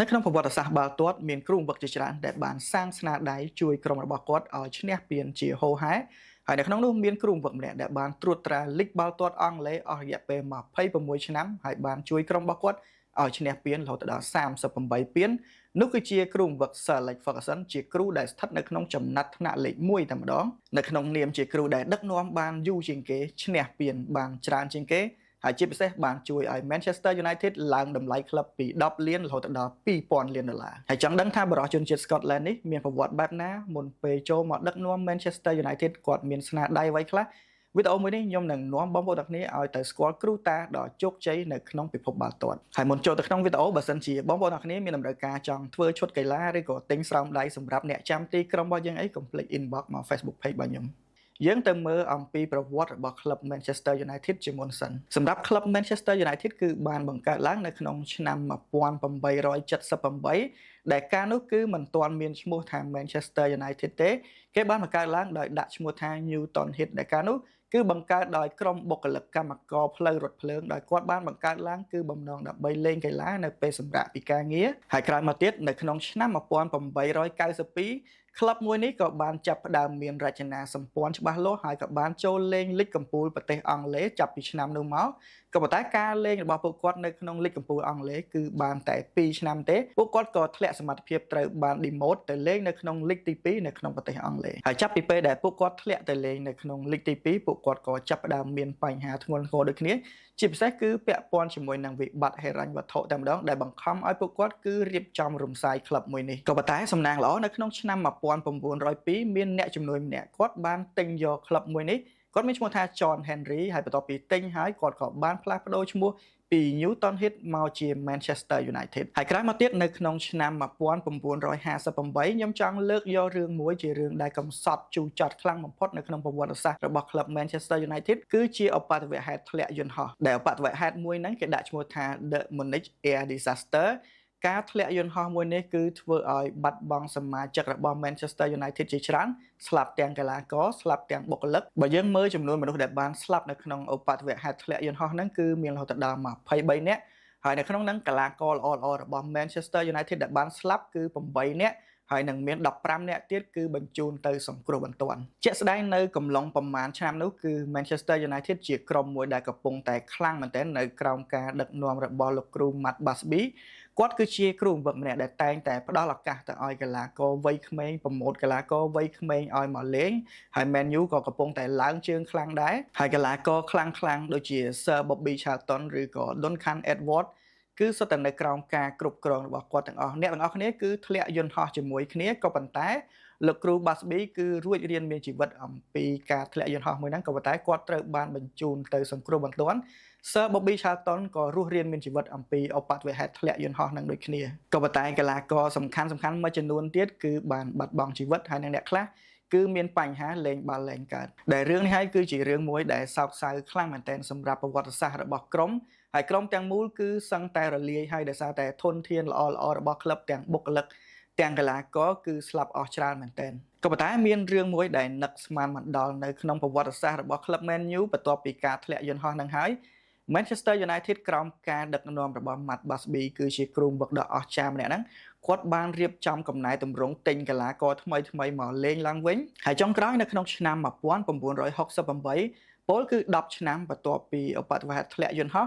នៅក្នុងប្រវត្តិសាស្ត្របាល់ទាត់មានគ្រូបង្វឹកជាច្រើនដែលបានសាងស្នាដៃជួយក្រុមរបស់គាត់ឲ្យឈ្នះពានជាហូរហែហើយនៅក្នុងនោះមានគ្រូបង្វឹកម្នាក់ដែលបានត្រួតត្រាលីកបាល់ទាត់អង់គ្លេសអស់រយៈពេល26ឆ្នាំហើយបានជួយក្រុមរបស់គាត់ឲ្យឈ្នះពានរហូតដល់38ពាននោះគឺជាគ្រូបង្វឹក Sir Alex Ferguson ជាគ្រូដែលស្ថិតនៅក្នុងចំណាត់ថ្នាក់លេខ1តែម្ដងនៅក្នុងនាមជាគ្រូដែលដឹកនាំបានយូរជាងគេឈ្នះពានបានច្រើនជាងគេហើយជាពិសេសបានជួយឲ្យ Manchester United ឡើងតម្លៃក្លឹបពី10លានរហូតដល់2000លានដុល្លារហើយចង់ដឹងថាបរិយាជនជាតិ Scotland នេះមានប្រវត្តិបែបណាមុនពេលចូលមកដឹកនាំ Manchester United គាត់មានស្នាដៃអ្វីខ្លះវីដេអូមួយនេះខ្ញុំនឹងនាំបងប្អូនទាំងគ្នាឲ្យទៅស្គាល់គ្រូតាដ៏ជោគជ័យនៅក្នុងពិភពបាល់ទាត់ហើយមុនចូលទៅក្នុងវីដេអូបើសិនជាបងប្អូនទាំងគ្នាមានតម្រូវការចង់ធ្វើឈុតកីឡាឬក៏ទិញស្រោមដៃសម្រាប់អ្នកចាំទីក្រុមរបស់យើងអីកុំភ្លេច inbox មក Facebook page របស់ខ្ញុំយើងទៅមើលអំពីប្រវត្តិរបស់ក្លឹប Manchester United ជាមុនសិនសម្រាប់ក្លឹប Manchester United គឺបានបង្កើតឡើងនៅក្នុងឆ្នាំ1878ដែលកាលនោះគឺមិនទាន់មានឈ្មោះថា Manchester United ទេគេបានបង្កើតឡើងដោយដាក់ឈ្មោះថា Newton Heath ដែលកាលនោះគឺបង្កើតដោយក្រុមបុគ្គលិកកម្មករផ្លូវរថភ្លើងដោយគាត់បានបង្កើតឡើងគឺបំណងដើម្បីលេងកីឡានៅពេលសម្រាកពីការងារហើយក្រោយមកទៀតនៅក្នុងឆ្នាំ1892ក្លឹបមួយនេះក៏បានចាប់ផ្ដើមមានរចនាសម្ព័ន្ធច្បាស់លាស់ហើយក៏បានចូលលេងលីកកំពូលប្រទេសអង់គ្លេសចាប់ពីឆ្នាំនោះមកក៏ប៉ុន្តែការលេងរបស់ពួកគាត់នៅក្នុងលីកកំពូលអង់គ្លេសគឺបានតែ2ឆ្នាំទេពួកគាត់ក៏ធ្លាក់សមត្ថភាពត្រូវបាន demote ទៅលេងនៅក្នុងលីកទី2នៅក្នុងប្រទេសអង់គ្លេសហើយចាប់ពីពេលដែលពួកគាត់ធ្លាក់ទៅលេងនៅក្នុងលីកទី2ពួកគាត់ក៏ចាប់ផ្ដើមមានបញ្ហាធ្ងន់ធ្ងរដូចគ្នាជាពិសេសគឺពាក់ព័ន្ធជាមួយនឹងវិបត្តិហិរញ្ញវត្ថុតែម្ដងដែលបង្ខំឲ្យពួកគាត់គឺរៀបចំរំសាយក្លឹបមួយនេះក៏ប៉ុន្តែសំណាងល្អនៅក្នុងឆ្នាំ1902មានអ្នកជំនួយម្នាក់គាត់បានទិញយកក្លឹបមួយនេះគាត់មានឈ្មោះថា John Henry ហើយបន្ទាប់ពីទិញហើយគាត់ក៏បានផ្លាស់ប្ដូរឈ្មោះពី Newton Heath មកជា Manchester United ហើយក្រោយមកទៀតនៅក្នុងឆ្នាំ1958ខ្ញុំចង់លើកយករឿងមួយជារឿងដែលកំសត់ជូរចត់ខ្លាំងបំផុតនៅក្នុងប្រវត្តិសាស្ត្ររបស់ក្លឹប Manchester United គឺជាឧបទ្ទវហេតុធ្លាក់យន្តហោះដែលឧបទ្ទវហេតុមួយហ្នឹងគេដាក់ឈ្មោះថា The Munich Air Disasterការធ្លាក់យន្តហោះមួយនេះគឺធ្វើឲ្យបាត់បង់សមាជិករបស់ Manchester United ជាច្រើនស្លាប់ទាំងកីឡាករស្លាប់ទាំងបុគ្គលិកបើយើងមើលចំនួនមនុស្សដែលបានស្លាប់នៅក្នុងឧបទ្ទវហេតុធ្លាក់យន្តហោះហ្នឹងគឺមានរហូតដល់23នាក់ហើយនៅក្នុងហ្នឹងកីឡាករល្អៗរបស់ Manchester United ដែលបានស្លាប់គឺ8នាក់ហើយនឹងមាន15នាក់ទៀតគឺបញ្ជូនទៅសង្គ្រោះបន្ទាន់ជាក់ស្ដែងនៅកំឡុងប្រមាណឆ្នាំនោះគឺ Manchester United ជាក្រុមមួយដែលកំពុងតែខ្លាំងមែនទែននៅក្រោមការដឹកនាំរបស់លោកគ្រូ Matt Busby គាត់គឺជាគ្រូបង្វឹកម្នាក់ដែលតែងតែផ្ដល់ឱកាសទៅឲ្យកីឡាករវ័យក្មេងប្រម៉ូទកីឡាករវ័យក្មេងឲ្យមកលេងហើយ Man U ក៏កំពុងតែឡើងជើងខ្លាំងដែរហើយកីឡាករខ្លាំងៗដូចជា Sir Bobby Charlton ឬក៏ Duncan Edwardsគឺសុទ្ធតែនៅក្រោមការគ្រប់គ្រងរបស់គាត់ទាំងអស់អ្នកទាំងអស់គ្នាគឺធ្លាក់យន្តហោះជាមួយគ្នាក៏ប៉ុន្តែលោកគ្រូ Busby គឺរួចរៀនមានជីវិតអំពីការធ្លាក់យន្តហោះមួយហ្នឹងក៏ប៉ុន្តែគាត់ត្រូវបានបញ្ជូនទៅសង្គ្រោះបន្ទាន់ Sir Bobby Charlton ក៏រស់រៀនមានជីវិតអំពីឧបទ្ទវហេតុធ្លាក់យន្តហោះនឹងដូចគ្នាក៏ប៉ុន្តែកីឡាករសំខាន់មួយចំនួនទៀតគឺបានបាត់បង់ជីវិតហើយអ្នកខ្លះគឺមានបញ្ហាលេងបាល់លែងកើតដែលរឿងនេះហើយគឺជារឿងមួយដែលសោកសៅខ្លាំងមែនទែនសម្រាប់ប្រវត្តិសាស្ត្ររបស់ក្រុមហើយក្រុមទាំងមូលគឺសឹងតែរលាយហើយដោយសារតែធនធានល្អៗរបស់ក្លឹបទាំងបុគ្គលិកទាំងកីឡាករគឺស្លាប់អស់ច្រើនមែនទែនក៏ប៉ុន្តែមានរឿងមួយដែលនឹកស្មានមិនដល់នៅក្នុងប្រវត្តិសាស្ត្ររបស់ក្លឹប Man U បន្ទាប់ពីការធ្លាក់យន្តហោះនឹងហើយ Manchester United ក្រោមការដឹកនាំរបស់ Matt Busby គឺជាគ្រូបង្វឹកដ៏អស្ចារ្យម្នាក់ហ្នឹងគាត់បានរៀបចំកំណែទម្រង់ទិញកីឡាករថ្មីមកលេងឡើងវិញហើយចុងក្រោយនៅក្នុងឆ្នាំ1968ពលគឺ10ឆ្នាំបន្ទាប់ពីឧបទ្ទវហេតុធ្លាក់យន្តហោះ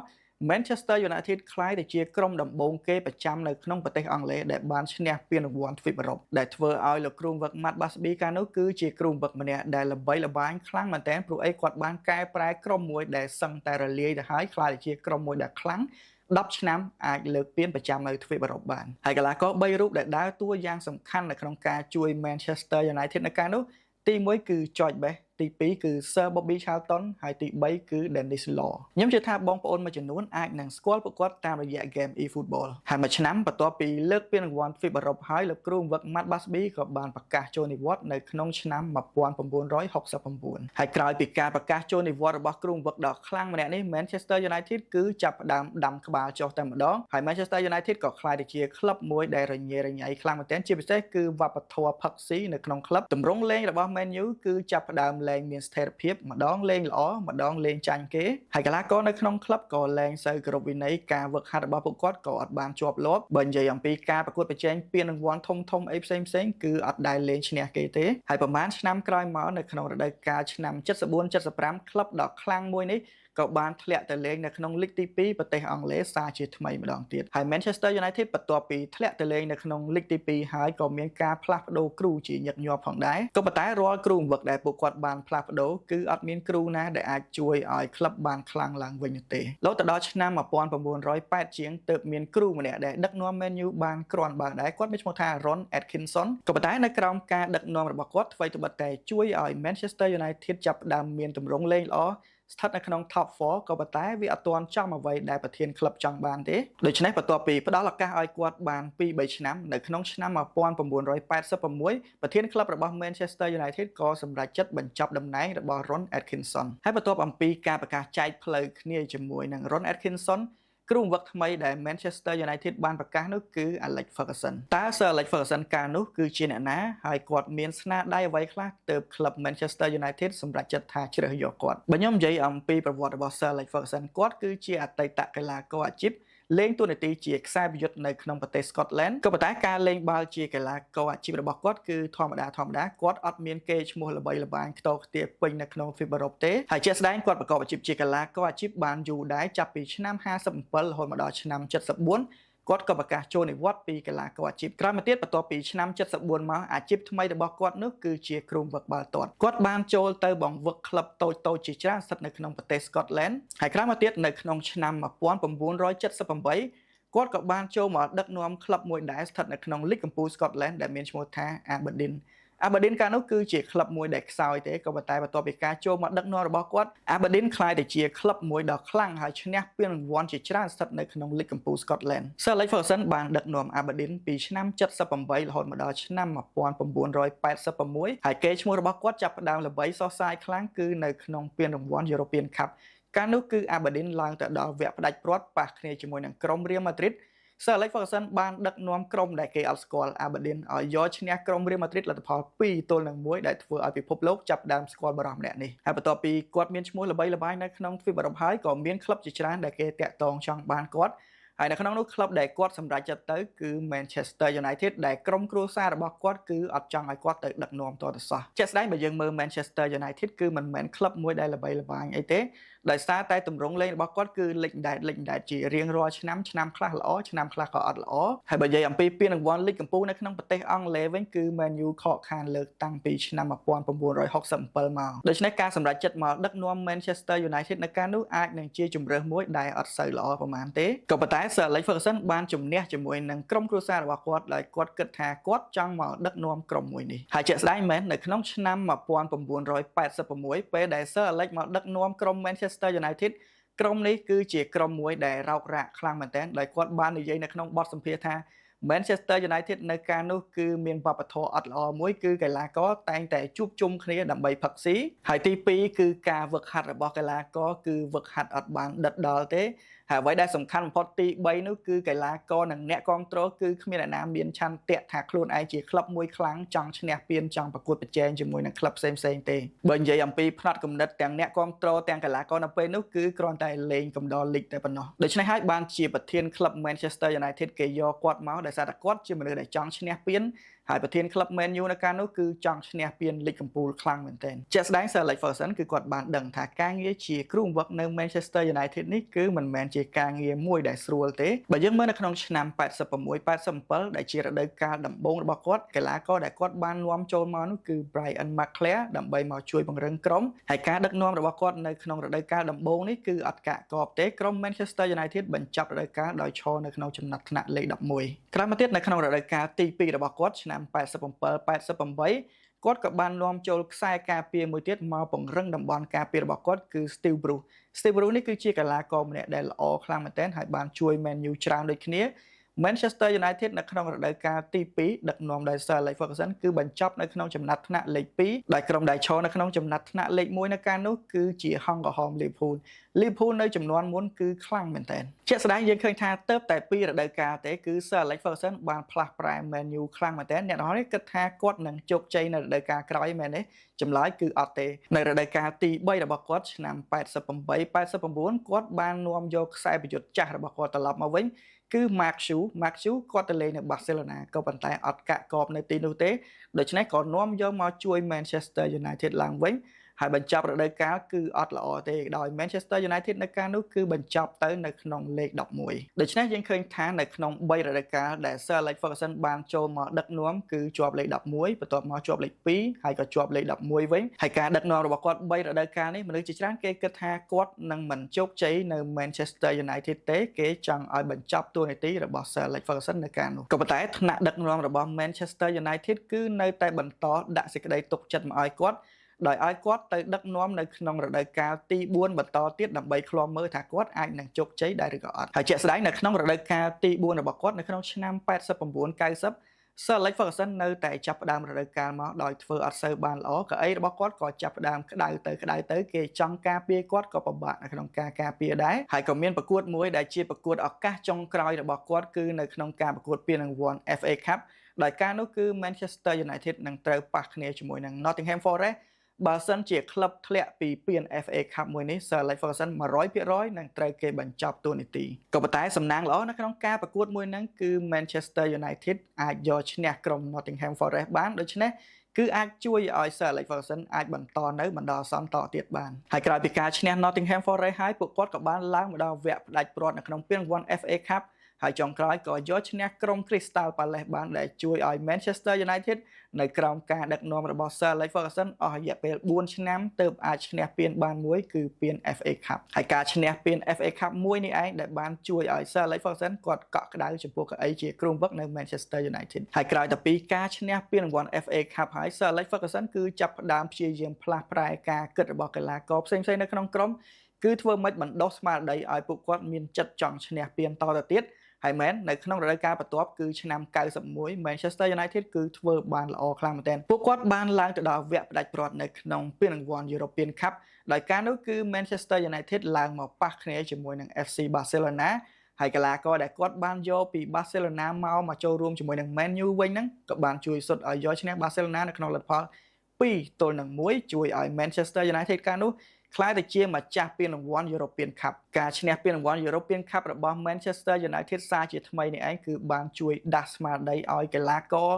Manchester United ក្លាយទៅជាក្រុមដំបូងគេប្រចាំនៅក្នុងប្រទេសអង់គ្លេសដែលបានឈ្នះពានរង្វាន់ទ្វីបអឺរ៉ុបដែលធ្វើឲ្យលោកគ្រូបង្វឹក Matt Busby កាលនោះគឺជាគ្រូបង្វឹកម្នាក់ដែលល្បីល្បាញខ្លាំងមែនទែនព្រោះអីគាត់បានកែប្រែក្រុមមួយដែលសឹងតែរលាយទៅហើយក្លាយទៅជាក្រុមមួយដែលខ្លាំង10ឆ្នាំអាចលើកពានប្រចាំនៅទ្វីបអឺរ៉ុបបានហើយកីឡាករ3រូបដែលដើរតួយ៉ាងសំខាន់នៅក្នុងការជួយ Manchester United នៅកាលនោះទី1គឺ George Best ទី2គឺ Sir Bobby Charlton ហើយទី3គឺ Dennis Law ខ្ញុំជឿថាបងប្អូនមួយចំនួនអាចនឹងស្គាល់ពួកគាត់តាមរយៈ game eFootball ហើយមួយឆ្នាំបន្ទាប់ពីលើកពានរង្វាន់ទ្វីបអឺរ៉ុបហើយលោកគ្រូបង្វឹក Matt Busby ក៏បានប្រកាសចូលនិវត្តន៍នៅក្នុងឆ្នាំ1969ហើយក្រោយពីការប្រកាសចូលនិវត្តន៍របស់គ្រូបង្វឹកដ៏ខ្លាំងម្នាក់នេះ Manchester United គឺចាប់ផ្ដើមដាំក្បាលចុះតែម្ដងហើយ Manchester United ក៏ក្លាយទៅជាក្លឹបមួយដែលរញ៉េរញ៉ៃខ្លាំងមែនទែនជាពិសេសគឺវប្បធម៌ផឹកស៊ីនៅក្នុងក្លឹបទម្រង់លេងរបស់ Man U គឺចាប់ផ្ដើម លែងមានស្ថិរភាពម្ដងលេងល្អម្ដងលេងចាញ់គេហើយកីឡាករនៅក្នុងក្លឹបក៏លែងសូវគោរពវិន័យការវឹកហាត់របស់ពួកគាត់ក៏អត់បានជាប់លាប់បើនិយាយអំពីការប្រកួតប្រជែងពានរង្វាន់ធំៗអីផ្សេងៗគឺអត់ដែលលេងឈ្នះគេទេហើយប្រហែលឆ្នាំក្រោយមកនៅក្នុងរដូវកាលឆ្នាំ74-75ក្លឹបដ៏ខ្លាំងមួយនេះក៏បានធ្លាក់ទៅលេងនៅក្នុងលីកទី2ប្រទេសអង់គ្លេសសារជាថ្មីម្ដងទៀតហើយ Manchester United បន្ទាប់ពីធ្លាក់ទៅលេងនៅក្នុងលីកទី2ហើយក៏មានការផ្លាស់ប្ដូរគ្រូជាញឹកញាប់ផងដែរក៏ប៉ុន្តែរាល់គ្រូបង្វឹកដែលពួកគាត់បានផ្លាស់ប្ដូរគឺអត់មានគ្រូណាដែលអាចជួយឲ្យក្លឹបបានខ្លាំងឡើងវិញនោះទេរហូតដល់ឆ្នាំ1908ជាងទើបមានគ្រូម្នាក់ដែលដឹកនាំ Man U បានគ្រាន់បើដែរគាត់មានឈ្មោះថា Ron Atkinson ក៏ប៉ុន្តែនៅក្រោមការដឹកនាំរបស់គាត់អ្វីត្បិតតែជួយឲ្យ Manchester United ចាប់ផ្ដើមមានទម្រង់លេងល្អស្ថិតនៅក្នុង Top 4ក៏ប៉ុន្តែវាអត់ទាន់ចំអ្វីដែលប្រធានក្លឹបចង់បានទេដូច្នេះបន្ទាប់ពីផ្ដល់ឱកាសឲ្យគាត់បាន 2-3 ឆ្នាំនៅក្នុងឆ្នាំ1986ប្រធានក្លឹបរបស់ Manchester United ក៏សម្រេចចិត្តបញ្ចប់តំណែងរបស់ Ron Atkinson ហើយបន្ទាប់អំពីការប្រកាសចែកផ្លូវគ្នាជាមួយនឹង Ron Atkinsonគ្រូបង្វឹកថ្មីដែល Manchester United បានប្រកាសនោះគឺ Alex Ferguson តើ Sir Alex Ferguson កាលនោះគឺជាអ្នកណាហើយគាត់មានស្នាដៃអ្វីខ្លះទើបក្លឹប Manchester United សម្រេចចិត្តថាជ្រើសយកគាត់បើខ្ញុំនិយាយអំពីប្រវត្តិរបស់ Sir Alex Ferguson គាត់គឺជាអតីតកីឡាករអាជីពលេងតួនាទីជាខ្សែប្រយុទ្ធនៅក្នុងប្រទេស Scotland ក៏ប៉ុន្តែការលេងបាល់ជាកីឡាករអាជីពរបស់គាត់គឺធម្មតាគាត់អត់មានកេរ្តិ៍ឈ្មោះល្បីល្បាញខ្ទរខ្ទារពេញនៅក្នុង FIBA អឺរ៉ុបទេហើយជាក់ស្ដែងគាត់ប្រកបអាជីពជាកីឡាករអាជីពបានយូរដែរចាប់ពីឆ្នាំ57រហូតមកដល់ឆ្នាំ74គាត់ក៏ប្រកាសចូលនិវត្តន៍ពីកីឡាករអាជីពក្រោយមកទៀតបន្ទាប់ពីឆ្នាំ74មកអាជីពថ្មីរបស់គាត់នោះគឺជាគ្រូបង្វឹកបាល់ទាត់គាត់បានចូលទៅបង្វឹកក្លឹបតូចៗជាច្រើនស្ថិតនៅក្នុងប្រទេស Scotland ហើយក្រោយមកទៀតនៅក្នុងឆ្នាំ1978គាត់ក៏បានចូលមកដឹកនាំក្លឹបមួយដែរស្ថិតនៅក្នុងលីកកំពូល Scotland ដែលមានឈ្មោះថា Aberdeen កាលនោះគឺជាក្លឹបមួយដែលខ្សោយទេក៏ប៉ុន្តែបន្ទាប់ពីការចូលមកដឹកនាំរបស់គាត់ Aberdeen ក្លាយទៅជាក្លឹបមួយដ៏ខ្លាំងហើយឈ្នះពានរង្វាន់ជាច្រើនស្ថិតនៅក្នុងលីកកំពូល Scotland Sir Alex Ferguson បានដឹកនាំ Aberdeen ពីឆ្នាំ78រហូតមកដល់ឆ្នាំ1986ហើយកេរ្តិ៍ឈ្មោះរបស់គាត់ចាប់ផ្ដើមល្បីសុះសាយខ្លាំងគឺនៅក្នុងពានរង្វាន់ European Cup កាលនោះគឺ Aberdeen ឡើងទៅដល់វគ្គផ្ដាច់ព្រាត់ប៉ះគ្នាជាមួយនឹងក្រុម Real Madrid Sir Alex Ferguson បានដឹកនាំក្រុមដែលគេអត់ស្គាល់ Aberdeen ឲ្យយកឈ្នះក្រុម Real Madrid លទ្ធផល2-1ដែលធ្វើឲ្យពិភពលោកចាប់ផ្ដើមស្គាល់បរិសម្នាក់នេះហើយបន្ទាប់ពីគាត់មានឈ្មោះល្បីល្បាញនៅក្នុង FIBA អឺរ៉ុបហើយក៏មានក្លឹបជាច្រើនដែលគេតាក់ទងចង់បានគាត់ហើយនៅក្នុងនោះក្លឹបដែលគាត់សម្រេចចិត្តទៅគឺ Manchester United ដែលក្រុមគ្រួសាររបស់គាត់គឺអត់ចង់ឲ្យគាត់ទៅដឹកនាំតទៅសោះជាក់ស្ដែងបើយើងមើល Manchester United គឺមិនមែនក្លឹបមួយដែលល្បីល្បាញអីទេដោយសារតែទម្រង់លេងរបស់គាត់គឺលេចដែតជារៀងរាល់ឆ្នាំខ្លះល្អឆ្នាំខ្លះក៏អត់ល្អហើយបើនិយាយអំពីពានរង្វាន់លីកកំពូលនៅក្នុងប្រទេសអង់គ្លេសវិញគឺ Man U ខកខានលើកតាំងពីឆ្នាំ1967មកដូច្នេះការសម្រេចចិត្តមកដឹកនាំ Manchester United នៅកាលនោះអាចនឹងជាជម្រើសមួយដែលអត់សូវល្អប្រហែលទេក៏ប៉ុន្តែ Sir Alex Ferguson បានជំនះជាមួយនឹងក្រុមគ្រួសាររបស់គាត់ដោយគាត់គិតថាគាត់ចង់មកដឹកនាំក្រុមមួយនេះហើយជាក់ស្ដែងមែននៅក្នុងឆ្នាំ1986ពេលដែល Sir Alex មកដឹកនាំក្រុម Manchester United ក្រុមនេះគឺជាក្រុមមួយដែលរោគរាក់ខ្លាំងមែនទែនដោយគាត់បាននិយាយនៅក្នុងបទសម្ភាសន៍ថា Manchester United នៅកាលនោះគឺមានវប្បធម៌អត់ល្អមួយគឺកីឡាករតែងតែជួបជុំគ្នាដើម្បីផឹកស៊ីហើយទី2គឺការវឹកហាត់របស់កីឡាករគឺវឹកហាត់អត់បានដិតដល់ទេហើយអ្វីដែលសំខាន់បំផុតទី3នោះគឺកីឡាករនិងអ្នកគាំទ្រគឺគ្មានអ្នកណាមានឆន្ទៈថាខ្លួនឯងជាក្លឹបមួយខ្លាំងចង់ឈ្នះពានចង់ប្រកួតប្រជែងជាមួយនឹងក្លឹបផ្សេងទេបើនិយាយអំពីផ្នត់គំនិតទាំងអ្នកគាំទ្រទាំងកីឡាករនៅពេលនោះគឺគ្រាន់តែលេងកំដរលីកតែប៉ុណ្ណោះដូច្នេះហើយបានជាប្រធានក្លឹប Manchester United គេយកគាត់មកដោយសារតែគាត់ជាមនុស្សដែលចង់ឈ្នះពានហើយប្រធានក្លឹប Man U នៅកាលនោះគឺចង់ឈ្នះពានលីកកំពូលខ្លាំងមែនទែនជាក់ស្ដែង Sir Alex Ferguson គឺគាត់បានដឹងថាការងារជាគ្រូបង្វឹកនៅ Manchester United នេះគឺមិនមែនជាការងារមួយដែលស្រួលទេបើយើងមើលនៅក្នុងឆ្នាំ86-87ដែលជារដូវកាលដំបូងរបស់គាត់កីឡាករដែលគាត់បាននាំចូលមកនោះគឺ Brian McClair ដើម្បីមកជួយពង្រឹងក្រុមហើយការដឹកនាំរបស់គាត់នៅក្នុងរដូវកាលដំបូងនេះគឺអត់កាក់កបទេក្រុម Manchester United បញ្ចប់រដូវកាលដោយឈរនៅក្នុងចំណាត់ថ្នាក់លេខ11ក្រោយមកទៀតនៅក្នុងរដូវកាលទី2របស់គាត់ឆ្នាំ87-88គាត់ក៏បាននាំចូលខ្សែការពារមួយទៀតមកពង្រឹងតំបន់ការពាររបស់គាត់គឺ Steve Bruce នេះគឺជាកីឡាករម្នាក់ដែលល្អខ្លាំងមែនទែនហើយបានជួយ Man U ច្រើនដូចគ្នា Manchester United នៅក្នុងរដូវកាលទី2ដឹកនាំដោយ Sir Alex Ferguson គឺបញ្ចប់នៅក្នុងចំណាត់ថ្នាក់លេខ2ដោយក្រុមដែលឈរនៅក្នុងចំណាត់ថ្នាក់លេខ1នៅកាលនោះគឺជាហង្សក្រហម Liverpool នៅចំនួនមុនគឺខ្លាំងមែនទែនជាក់ស្ដែងយើងឃើញថាទៅតែ2រដូវកាលទេគឺ Sir Alex Ferguson បានផ្លាស់ប្រែ Man U ខ្លាំងមែនទែនអ្នកនរនេះគិតថាគាត់នឹងជោគជ័យនៅរដូវកាលក្រោយមែនទេចម្លើយគឺអត់ទេនៅរដូវកាលទី3របស់គាត់ឆ្នាំ88 89គាត់បាននាំយកខ្សែប្រយុទ្ធចាស់របស់គាត់ត្រឡប់មកវិញគឺ Mark Hughes គាត់ទៅលេងនៅ Barcelona ក៏ប៉ុន្តែអត់កាក់កបនៅទីនោះទេដូច្នេះក៏នាំយកមកជួយ Manchester United ឡើងវិញហើយបញ្ចប់រដូវកាលគឺអត់ល្អទេដោយ Manchester United នៅកាលនោះគឺបញ្ចប់ទៅនៅក្នុងលេខ11ដូច្នេះយើងឃើញថានៅក្នុង3រដូវកាលដែល Sir Alex Ferguson បានចូលមកដឹកនាំគឺជាប់លេខ11បន្ទាប់មកជាប់លេខ2ហើយក៏ជាប់លេខ11វិញហើយការដឹកនាំរបស់គាត់3រដូវកាលនេះមនុស្សជាច្រើនគេគិតថាគាត់នឹងមិនជោគជ័យនៅ Manchester United ទេគេចង់ឲ្យបញ្ចប់តួនាទីរបស់ Sir Alex Ferguson នៅកាលនោះក៏ប៉ុន្តែថ្នាក់ដឹកនាំរបស់ Manchester United គឺនៅតែបន្តដាក់សេចក្តីទុកចិត្តមកឲ្យគាត់ដោយឲ្យគាត់ទៅដឹកនាំនៅក្នុងរដូវកាលទី4បន្តទៀតដើម្បីឃ្លាំមើលថាគាត់អាចនឹងជោគជ័យដែរឬក៏អត់ហើយជាក់ស្ដែងនៅក្នុងរដូវកាលទី4របស់គាត់នៅក្នុងឆ្នាំ89-90 Sir Alex Ferguson នៅតែចាប់ផ្ដើមរដូវកាលមកដោយធ្វើអត់សូវបានល្អកៅអីរបស់គាត់ក៏ចាប់ផ្ដើមក្តៅទៅគេចង់ការពារគាត់ក៏ពិបាកនៅក្នុងការការពារដែរហើយក៏មានប្រកួតមួយដែលជាប្រកួតឱកាសចុងក្រោយរបស់គាត់គឺនៅក្នុងការប្រកួតពានរង្វាន់ FA Cup ដោយការនោះគឺ Manchester United នឹងត្រូវប៉ះគ្នាជាមួយនឹង Nottingham Forestបើសិនជាក្លឹបធ្លាក់ពីពាន FA Cup មួយនេះ Sir Alex Ferguson 100% នឹងត្រូវគេបញ្ចប់តួនាទីក៏ប៉ុន្តែសំណាងល្អនៅក្នុងការប្រកួតមួយហ្នឹងគឺ Manchester United អាចយកឈ្នះក្រុម Nottingham Forest បានដូច្នេះគឺអាចជួយឲ្យ Sir Alex Ferguson អាចបន្តនៅបណ្ដោះអាសន្នតទៀតបានហើយក្រោយពីការឈ្នះ Nottingham Forest ហើយពួកគាត់ក៏បានឡើងមកដល់វគ្គផ្ដាច់ព្រាត់នៅក្នុងពានរង្វាន់ FA Cup ហើយចុងក្រោយក៏យកឈ្នះក្រុម Crystal Palace បានដែលជួយឲ្យ Manchester United នៅក្រោមការដឹកនាំរបស់ Sir Alex Ferguson អស់រយៈពេល4ឆ្នាំទើបអាចឈ្នះពានបានមួយគឺពាន FA Cup ហើយការឈ្នះពាន FA Cup មួយនេះឯងដែលបានជួយឲ្យ Sir Alex Ferguson គាត់កក់ក្ដៅចំពោះកៅអីជាក្រុមវឹកនៅ Manchester United ហើយក្រោយពីការឈ្នះពានរង្វាន់ FA Cup ហើយ Sir Alex Ferguson គឺចាប់ផ្ដើមព្យាយាមផ្លាស់ប្រែការគិតរបស់កីឡាករផ្សេងៗនៅក្នុងក្រុមគឺធ្វើម៉េចបណ្ដុះស្មារតីឲ្យពួកគាត់មានចិត្តចង់ឈ្នះពានតទៅទៀតហើយមែននៅក្នុងរដូវកាលបន្ទាប់គឺឆ្នាំ91 Manchester United គឺធ្វើបានល្អខ្លាំងមែនទែនពួកគាត់បានឡើងទៅដល់វគ្គផ្ដាច់ព្រាត់នៅក្នុងពានរង្វាន់ European Cup ដោយការនោះគឺ Manchester United ឡើងមកប៉ះគ្នាជាមួយនឹង FC Barcelona ហើយកីឡាករដែលគាត់បានយកពី Barcelona មកចូលរួមជាមួយនឹង Man U វិញហ្នឹងក៏បានជួយសុទ្ធឲ្យយកឈ្នះ Barcelona នៅក្នុងលទ្ធផល2-1ជួយឲ្យ Manchester United កាលនោះខ្លាយទៅជាម្ចាស់ពានរង្វាន់ European Cup ការឈ្នះពានរង្វាន់ European Cup របស់ Manchester United សារជាថ្មីនេះឯងគឺបានជួយដាស់ស្មារតីឲ្យកីឡាករ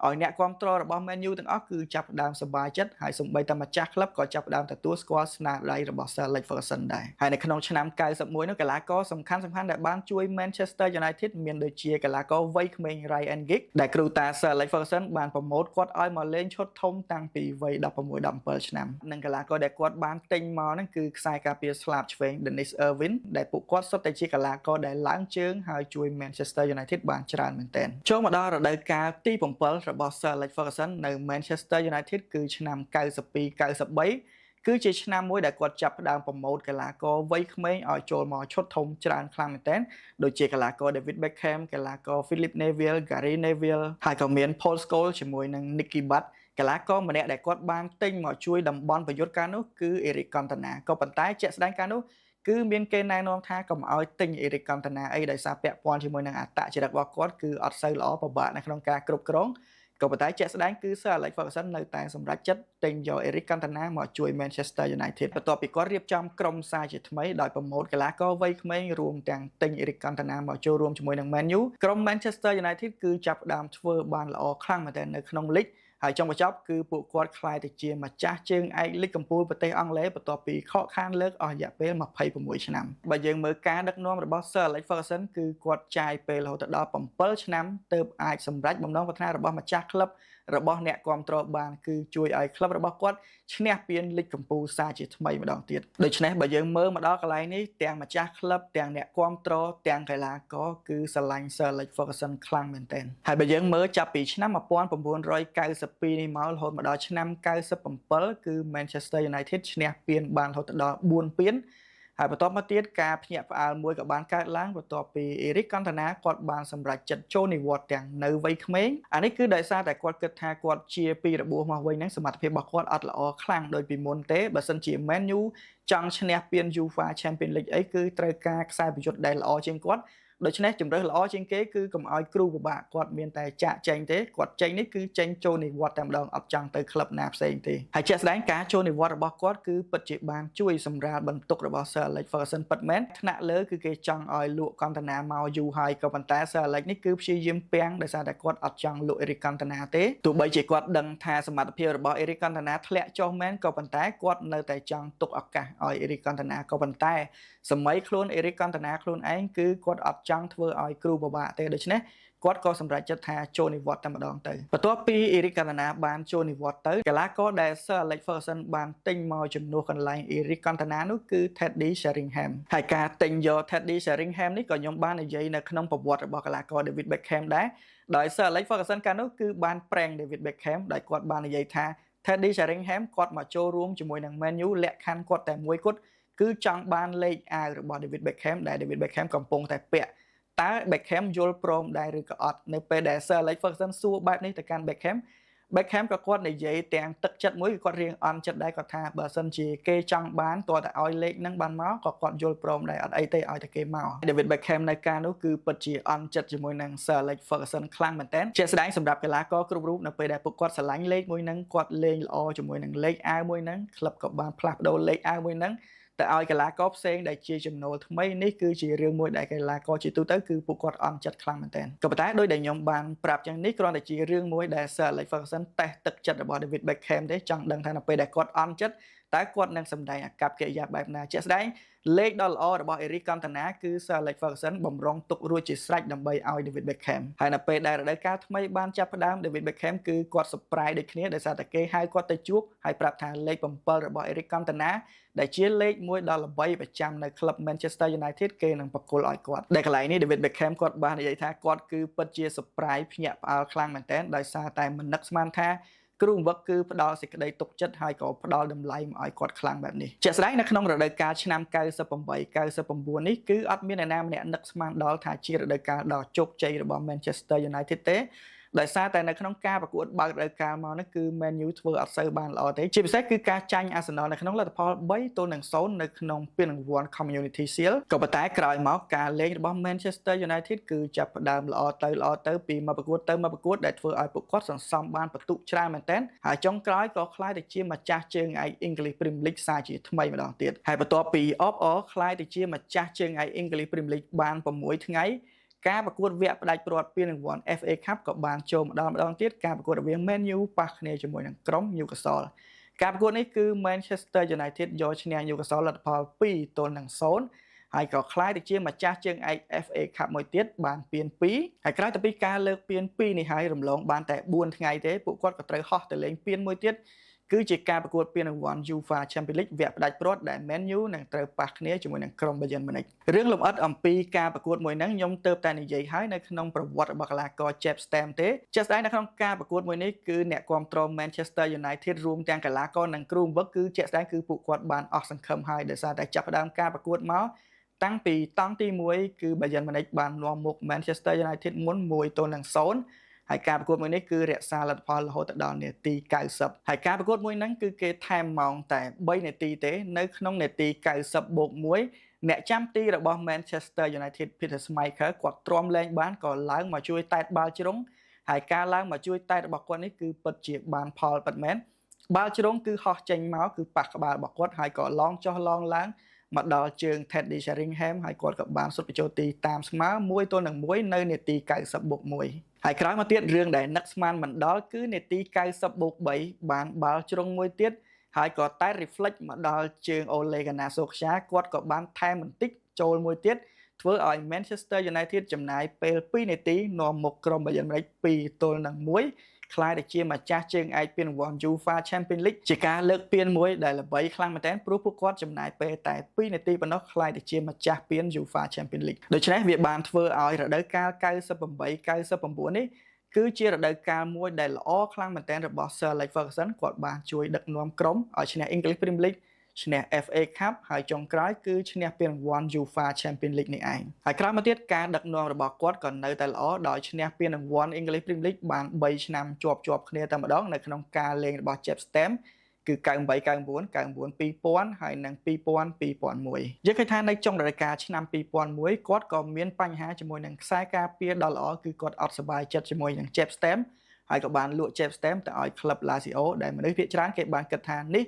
ឲ្យអ្នកគាំទ្ររបស់ Man U ទាំងអស់គឺចាប់ផ្ដើមសប្បាយចិត្តហើយសូម្បីតែម្ចាស់ក្លឹបក៏ចាប់ផ្ដើមទទួលស្គាល់ស្នាដៃរបស់ Sir Alex Ferguson ដែរហើយនៅក្នុងឆ្នាំ91នោះកីឡាករសំខាន់ៗដែលបានជួយ Manchester United មានដូចជាកីឡាករវ័យក្មេង Ryan Giggs ដែលគ្រូតា Sir Alex Ferguson បានប្រម៉ូទគាត់ឲ្យមកលេងឈុតធំតាំងពីវ័យ16-17ឆ្នាំនិងកីឡាករដែលគាត់បានទិញមកហ្នឹងគឺខ្សែការពារស្លាបឆ្វេង Dennis Irwin ដែលពួកគាត់សុទ្ធតែជាកីឡាករដែលឡើងជើងហើយជួយ Manchester United បានច្រើនមែនទែនចូលមកដល់រដូវកាលទី7របស់ Sir Alex Ferguson នៅ Manchester United គឺឆ្នាំ92-93គឺជាឆ្នាំមួយដែលគាត់ចាប់ផ្ដើមប្រម៉ូទកីឡាករវ័យក្មេងឲ្យចូលមកឈុតធំច្រើនខ្លាំងមែនទែនដូចជាកីឡាករ David Beckham កីឡាករ Philip Neville Gary Neville ហើយក៏មាន Paul Scholes ជាមួយនឹង Nicky Butt កីឡាករម្នាក់ដែលគាត់បានទិញមកជួយតំបន់ប្រយុទ្ធកាលនោះគឺ Eric Cantona ក៏ប៉ុន្តែជាក់ស្ដែងកាលនោះគឺមានគេណែនាំថាកុំឲ្យទិញ Eric Cantona អីដោយសារពាក់ព័ន្ធជាមួយនឹងអត្តចរិតរបស់គាត់គឺអត់សូវល្អពិបាកនៅក្នុងការគ្រប់គ្រងក៏ប៉ុន្តែជាក់ស្ដែងគឺ Sir Alex Ferguson នៅតែសម្រេចចិត្តទិញយក Eric Cantona មកជួយ Manchester United បន្ទាប់ពីគាត់រៀបចំក្រុមសារជាថ្មីដោយប្រម៉ូទកីឡាករវ័យក្មេងរួមទាំងទិញ Eric Cantona មកចូលរួមជាមួយនឹង Man U ក្រុម Manchester United គឺចាប់ផ្ដើមធ្វើបានល្អខ្លាំងមែនទែននៅក្នុងលីកហើយចុងបញ្ចប់គឺពួកគាត់ក្លាយទៅជាម្ចាស់ជើងឯកលីកកំពូលប្រទេសអង់គ្លេសបន្ទាប់ពីខកខានលើកអស់រយៈពេល26ឆ្នាំបើយើងមើលការដឹកនាំរបស់ Sir Alex Ferguson គឺគាត់ចាយពេលរហូតដល់7ឆ្នាំទើបអាចសម្រេចបំណងប្រាថ្នារបស់ម្ចាស់ក្លឹបរបស់អ្នកគាំទ្របានគឺជួយឲ្យក្លឹបរបស់គាត់ឈ្នះពានលីកកំពូលសារជាថ្មីម្ដងទៀតដូច្នេះបើយើងមើលមកដល់កន្លែងនេះទាំងម្ចាស់ក្លឹបទាំងអ្នកគាំទ្រទាំងកីឡាករគឺស្រឡាញ់ Sir Alex Ferguson ខ្លាំងមែនទែនហើយបើយើងមើលចាប់ពីឆ្នាំ1992នេះមករហូតមកដល់ឆ្នាំ97គឺ Manchester United ឈ្នះពានបានរហូតដល់4ពាន ហើយបន្ទាប់មកទៀតការភ្ញាក់ផ្អើលមួយក៏បានកើតឡើងបន្ទាប់ពី Eric Cantona គាត់បានសម្រេចចិត្តចូលនិវត្តន៍ទាំងនៅវ័យក្មេងអានេះគឺដោយសារតែគាត់គិតថាគាត់ជាពីរបួសមកវិញហ្នឹងសមត្ថភាពរបស់គាត់អត់ល្អខ្លាំងដូចពីមុនទេបើសិនជា Man U ចង់ឈ្នះពាន UEFA Champions League អីគឺត្រូវការខ្សែប្រយុទ្ធដែលល្អជាងគាត់ដូច្នេះជំរឿសល្អជាងគេគឺកុំឲ្យគ្រូពិបាកគាត់មានតែចាក់ចេញទេគាត់ចេញនេះគឺចេញចូលនិវត្តន៍តែម្ដងអត់ចង់ទៅក្លឹបណាផ្សេងទេហើយជាក់ស្ដែងការចូលនិវត្តន៍របស់គាត់គឺពិតជាបានជួយសម្រាលបន្ទុករបស់ Sir Alex Ferguson ពិតមែនថ្នាក់លើគឺគេចង់ឲ្យលក់ Cantona មកយូរហើយក៏ប៉ុន្តែ Sir Alex នេះគឺព្យាយាមពាំងដោយសារតែគាត់អត់ចង់លក់ Eric Cantona ទេទោះបីជាគាត់ដឹងថាសមត្ថភាពរបស់ Eric Cantona ធ្លាក់ចុះមែនក៏ប៉ុន្តែគាត់នៅតែចង់ទុកឱកាសឲ្យ Eric Cantona ក៏ប៉ុន្តែសម័យខ្លួន Eric Cantona ខ្លួនឯងគឺគាត់អត់ចង់ធ្វើឲ្យគ្រូពិបាកទេដូច្នេះគាត់ក៏សម្រេចចិត្តថាចូលនិវត្តន៍តែម្ដងទៅបន្ទាប់ពី Eric Cantona បានចូលនិវត្តន៍ទៅកីឡាករដែល Sir Alex Ferguson បានទិញមកជំនួសកន្លែង Eric Cantona នោះគឺ Teddy Sheringham ហើយការទិញយក Teddy Sheringham នេះក៏ខ្ញុំបាននិយាយនៅក្នុងប្រវត្តិរបស់កីឡាករ David Beckham ដែរដោយ Sir Alex Ferguson កាលនោះគឺបានប្រេង David Beckham ដោយគាត់បាននិយាយថា Teddy Sheringham គាត់មកចូលរួមជាមួយនឹង Man U លក្ខខណ្ឌគាត់តែមួយគត់គឺចង់បានលេខអាវរបស់ David Beckham ដែល David Beckham កំពុងតែពាក់តើ Beckham យល់ព្រមដែរឬក៏អត់នៅពេលដែល Sir Alex Ferguson សួរបែបនេះទៅកាន់ Beckham ក៏គាត់និយាយទាំងទឹកចិត្តមួយគាត់រៀងអន់ចិត្តដែរគាត់ថាបើសិនជាគេចង់បានតើតែឲ្យលេខហ្នឹងបានមកក៏គាត់យល់ព្រមដែរអត់អីទេឲ្យតែគេមក David Beckham នៅការនោះគឺពិតជាអន់ចិត្តជាមួយនឹង Sir Alex Ferguson ខ្លាំងមែនទែនជាក់ស្ដែងសម្រាប់កីឡាករគ្រប់រូបនៅពេលដែលពួកគាត់ស្រឡាញ់លេខមួយហ្នឹងគាត់លេងល្អជាមួយនឹងលេខអាវមួយហ្នឹងក្លឹបក៏បានផ្លាស់ប្ដូរលេខអាវមួយហ្នឹងតែឲ្យកីឡាករផ្សេងដែលជាចំណូលថ្មីនេះគឺជារឿងមួយដែលកីឡាករជាទូទៅគឺពួកគាត់អន់ចិត្តខ្លាំងមែនទែនក៏ប៉ុន្តែដោយដែលខ្ញុំបានប្រាប់ចឹងនេះគ្រាន់តែជារឿងមួយដែល Sir Alex Ferguson តេស្តទឹកចិត្តរបស់ David Beckham ទេចង់ដឹងថានៅពេលដែលគាត់អន់ចិត្តតើគាត់នឹងសម្ដែងអាកប្បកិរិយាបែបណាជាក់ស្ដែងលេខដ៏ល្អរបស់ Eric Cantona គឺ Sir Alex Ferguson បំរុងទុករួចជាស្រេចដើម្បីឲ្យ David Beckham ហើយនៅពេលដែលរដូវកាលថ្មីបានចាប់ផ្ដើម David Beckham គឺគាត់ surprise ដូចគ្នាដោយសារតែគេហៅគាត់ទៅជួបហើយប្រាប់ថាលេខ7របស់ Eric Cantona ដែលជាលេខមួយដ៏ល្បីប្រចាំនៅក្លឹប Manchester United គេនឹងបកគលឲ្យគាត់ដែលកន្លែងនេះ David Beckham គាត់បាននិយាយថាគាត់គឺពិតជា surprise ភ្ញាក់ផ្អើលខ្លាំងមែនទែនដោយសារតែមិននឹកស្មានថាគ្រូបង្វឹកគឺផ្ដល់សេចក្តីទុកចិត្តហើយក៏ផ្ដល់តម្លៃមកឲ្យគាត់ខ្លាំងបែបនេះជាក់ស្ដែងនៅក្នុងរដូវកាលឆ្នាំ98 99នេះគឺអត់មានអ្នកណាម្នាក់នឹកស្មានដល់ថាជារដូវកាលដ៏ជោគជ័យរបស់ Manchester United ទេដោយសារតែនៅក្នុងការប្រកួតបើករដូវកាលមកនេះគឺ Man U ធ្វើអត់សូវបានល្អទេជាពិសេសគឺការចាញ់ Arsenal នៅក្នុងលទ្ធផល3-0នៅក្នុងពានរង្វាន់ Community Shield ក៏ប៉ុន្តែក្រោយមកការលេងរបស់ Manchester United គឺចាប់ផ្ដើមល្អទៅពីមកប្រកួតទៅមកប្រកួតដែលធ្វើឲ្យពួកគាត់សន្សំបានពិន្ទុច្រើនមែនទែនហើយចុងក្រោយក៏ក្លាយទៅជាម្ចាស់ជើងឯក English Premier League សាជាថ្មីម្ដងទៀតហើយបន្ទាប់ពី ក្លាយទៅជាម្ចាស់ជើងឯក English Premier League បាន6ថ្ងៃការប្រកួតវគ្គផ្ដាច់ព្រាត់ពានរង្វាន់ FA Cup ក៏បានចូលម្ដងទៀតការប្រកួតរវាង Man U ប៉ះគ្នាជាមួយនឹងក្រុម Newcastle ការប្រកួតនេះគឺ Manchester United យកឈ្នះ Newcastle លទ្ធផល2-0ហើយក៏ក្លាយទៅជាម្ចាស់ជើងឯក FA Cup មួយទៀតបានពាន2ហើយក្រោយពីការលើកពាន2នេះហើយរំលងបានតែ4ថ្ងៃទេពួកគាត់ក៏ត្រូវហោះទៅលេងពានមួយទៀតគឺជាការប្រកួតពានរង្វាន់ UEFA Champions League វគ្គផ្ដាច់ព្រាត់ដែល Man U នឹងត្រូវប៉ះគ្នាជាមួយនឹងក្រុម Bayern Munich រឿងលម្អិតអំពីការប្រកួតមួយហ្នឹងខ្ញុំទើបតែនិយាយហើយនៅក្នុងប្រវត្តិរបស់កីឡាករ Jaap Stam ទេជាក់ស្ដែងនៅក្នុងការប្រកួតមួយនេះគឺអ្នកគាំទ្រ Manchester United រួមទាំងកីឡាករនិងគ្រូបង្វឹកគឺជាក់ស្ដែងគឺពួកគាត់បានអស់សង្ឃឹមហើយដោយសារតែចាប់ផ្ដើមការប្រកួតមកតាំងពីតង់ទី1គឺ Bayern Munich បាននាំមុខ Manchester United មុន1-0ហើយការប្រកួតមួយនេះគឺរក្សាលទ្ធផលរហូតដល់នាទី90ហើយការប្រកួតមួយហ្នឹងគឺគេថែមម៉ោងតែ3នាទីទេនៅក្នុងនាទី90+1អ្នកចាំទីរបស់ Manchester United Peter Schmeichel គាត់ទ្រាំលែងបានក៏ឡើងមកជួយតែតបាល់ជ្រុងហើយការឡើងមកជួយតែតរបស់គាត់នេះគឺពិតជាបានផលពិតមែនបាល់ជ្រុងគឺហោះចេញមកគឺប៉ះក្បាលរបស់គាត់ហើយក៏ឡងចុះឡងឡើងមកដល់ជើង Teddy Sheringham ហើយគាត់ក៏បានសុទ្ធបញ្ចូលទីតាមស្មើ1-1នៅនាទី90+1ហើយក្រោយមកទៀតរឿងដែលនឹកស្មានមិនដល់គឺនាទី90+3បានបាល់ជ្រុងមួយទៀតហើយក៏តែ reflect មកដល់ជើង Ole Gunnar Solskjaer គាត់ក៏បានថែមបន្តិចចូលមួយទៀតធ្វើឲ្យ Manchester United ចំណាយពេល2នាទីនាំមុខក្រុម Bayern Munich 2-1ក្លាយទៅជាម្ចាស់ជើងឯកពានរង្វាន់ UEFA Champions League ជាការលើកពានមួយដែលល្បីខ្លាំងមែនទែនព្រោះពួកគាត់ចំណាយពេលតែ2នាទីប៉ុណ្ណោះក្លាយទៅជាម្ចាស់ពាន UEFA Champions League ដូច្នេះវាបានធ្វើឲ្យរដូវកាល98-99នេះគឺជារដូវកាលមួយដែលល្អខ្លាំងមែនទែនរបស់ Sir Alex Ferguson គាត់បានជួយដឹកនាំក្រុមឲ្យឈ្នះ English Premier League ឈ្នះ FA Cup ហើយចុងក្រោយគឺឈ្នះពានរង្វាន់ UEFA Champions League នេះឯងហើយក្រោយមកទៀតការដឹកនាំរបស់គាត់ក៏នៅតែល្អដោយឈ្នះពានរង្វាន់ English Premier League បាន3ឆ្នាំជាប់គ្នាតែម្ដងនៅក្នុងការលេងរបស់ Jeff Stem គឺ98 99 99 2000ហើយនិង2000 2001យើងឃើញថានៅចុងរដូវកាលឆ្នាំ2001គាត់ក៏មានបញ្ហាជាមួយនឹងខ្សែការពារដ៏ល្អគឺគាត់អត់សប្បាយចិត្តជាមួយនឹង Jeff Stem ហើយក៏បានលក់ Jeff Stem ទៅឲ្យក្លឹប Lazio ដែលមនុស្សភាគច្រើនគេបានគិតថានេះ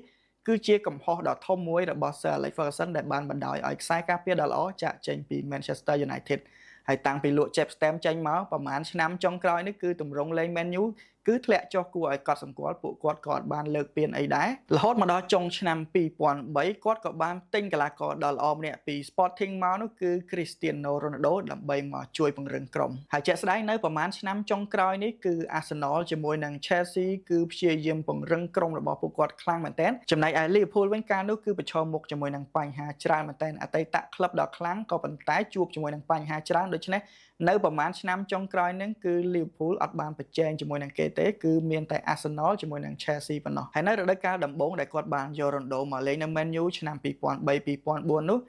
គឺជាកំហុសដ៏ធំមួយរបស់ Sir Alex Ferguson ដែលបានបណ្ដោយឲ្យខ្សែការពារដ៏ល្អចាក់ចេញពី Manchester United ហើយតាំងពីលក់ Jeff Stem ចេញមកប្រហែលឆ្នាំចុងក្រោយនេះគឺទម្រង់លេង Man U គឺធ្លាក់ចុះគួរឲ្យកត់សម្គាល់ពួកគាត់ក៏អត់បានលើកពានអីដែររហូតមកដល់ចុងឆ្នាំ2003គាត់ក៏បានទិញកីឡាករដ៏ល្អម្នាក់ពី Sporting មកនោះគឺ Cristiano Ronaldo ដើម្បីមកជួយពង្រឹងក្រុមហើយជាក់ស្ដែងនៅប្រហែលឆ្នាំចុងក្រោយនេះគឺ Arsenal ជាមួយនឹង Chelsea គឺព្យាយាមពង្រឹងក្រុមរបស់ពួកគាត់ខ្លាំងមែនទែនចំណែកឯ Liverpool វិញកាលនោះគឺប្រឈមមុខជាមួយនឹងបញ្ហាច្រើនមែនទែនអតីតក្លឹបដ៏ខ្លាំងក៏ប៉ុន្តែជួបជាមួយនឹងបញ្ហាច្រើនដូច្នេះនៅប្រហែលឆ្នាំចុងក្រោយហ្នឹងគឺ Liverpool អត់បានប្រជែងជាមួយនឹងគេទេគឺមានតែ Arsenal ជាមួយនឹង Chelsea ប៉ុណ្ណោះហើយនៅរដូវកាលដំបូងដែលគាត់បានយក Ronaldo មកលេងនៅ Man U ឆ្នាំ2003 2004នោះ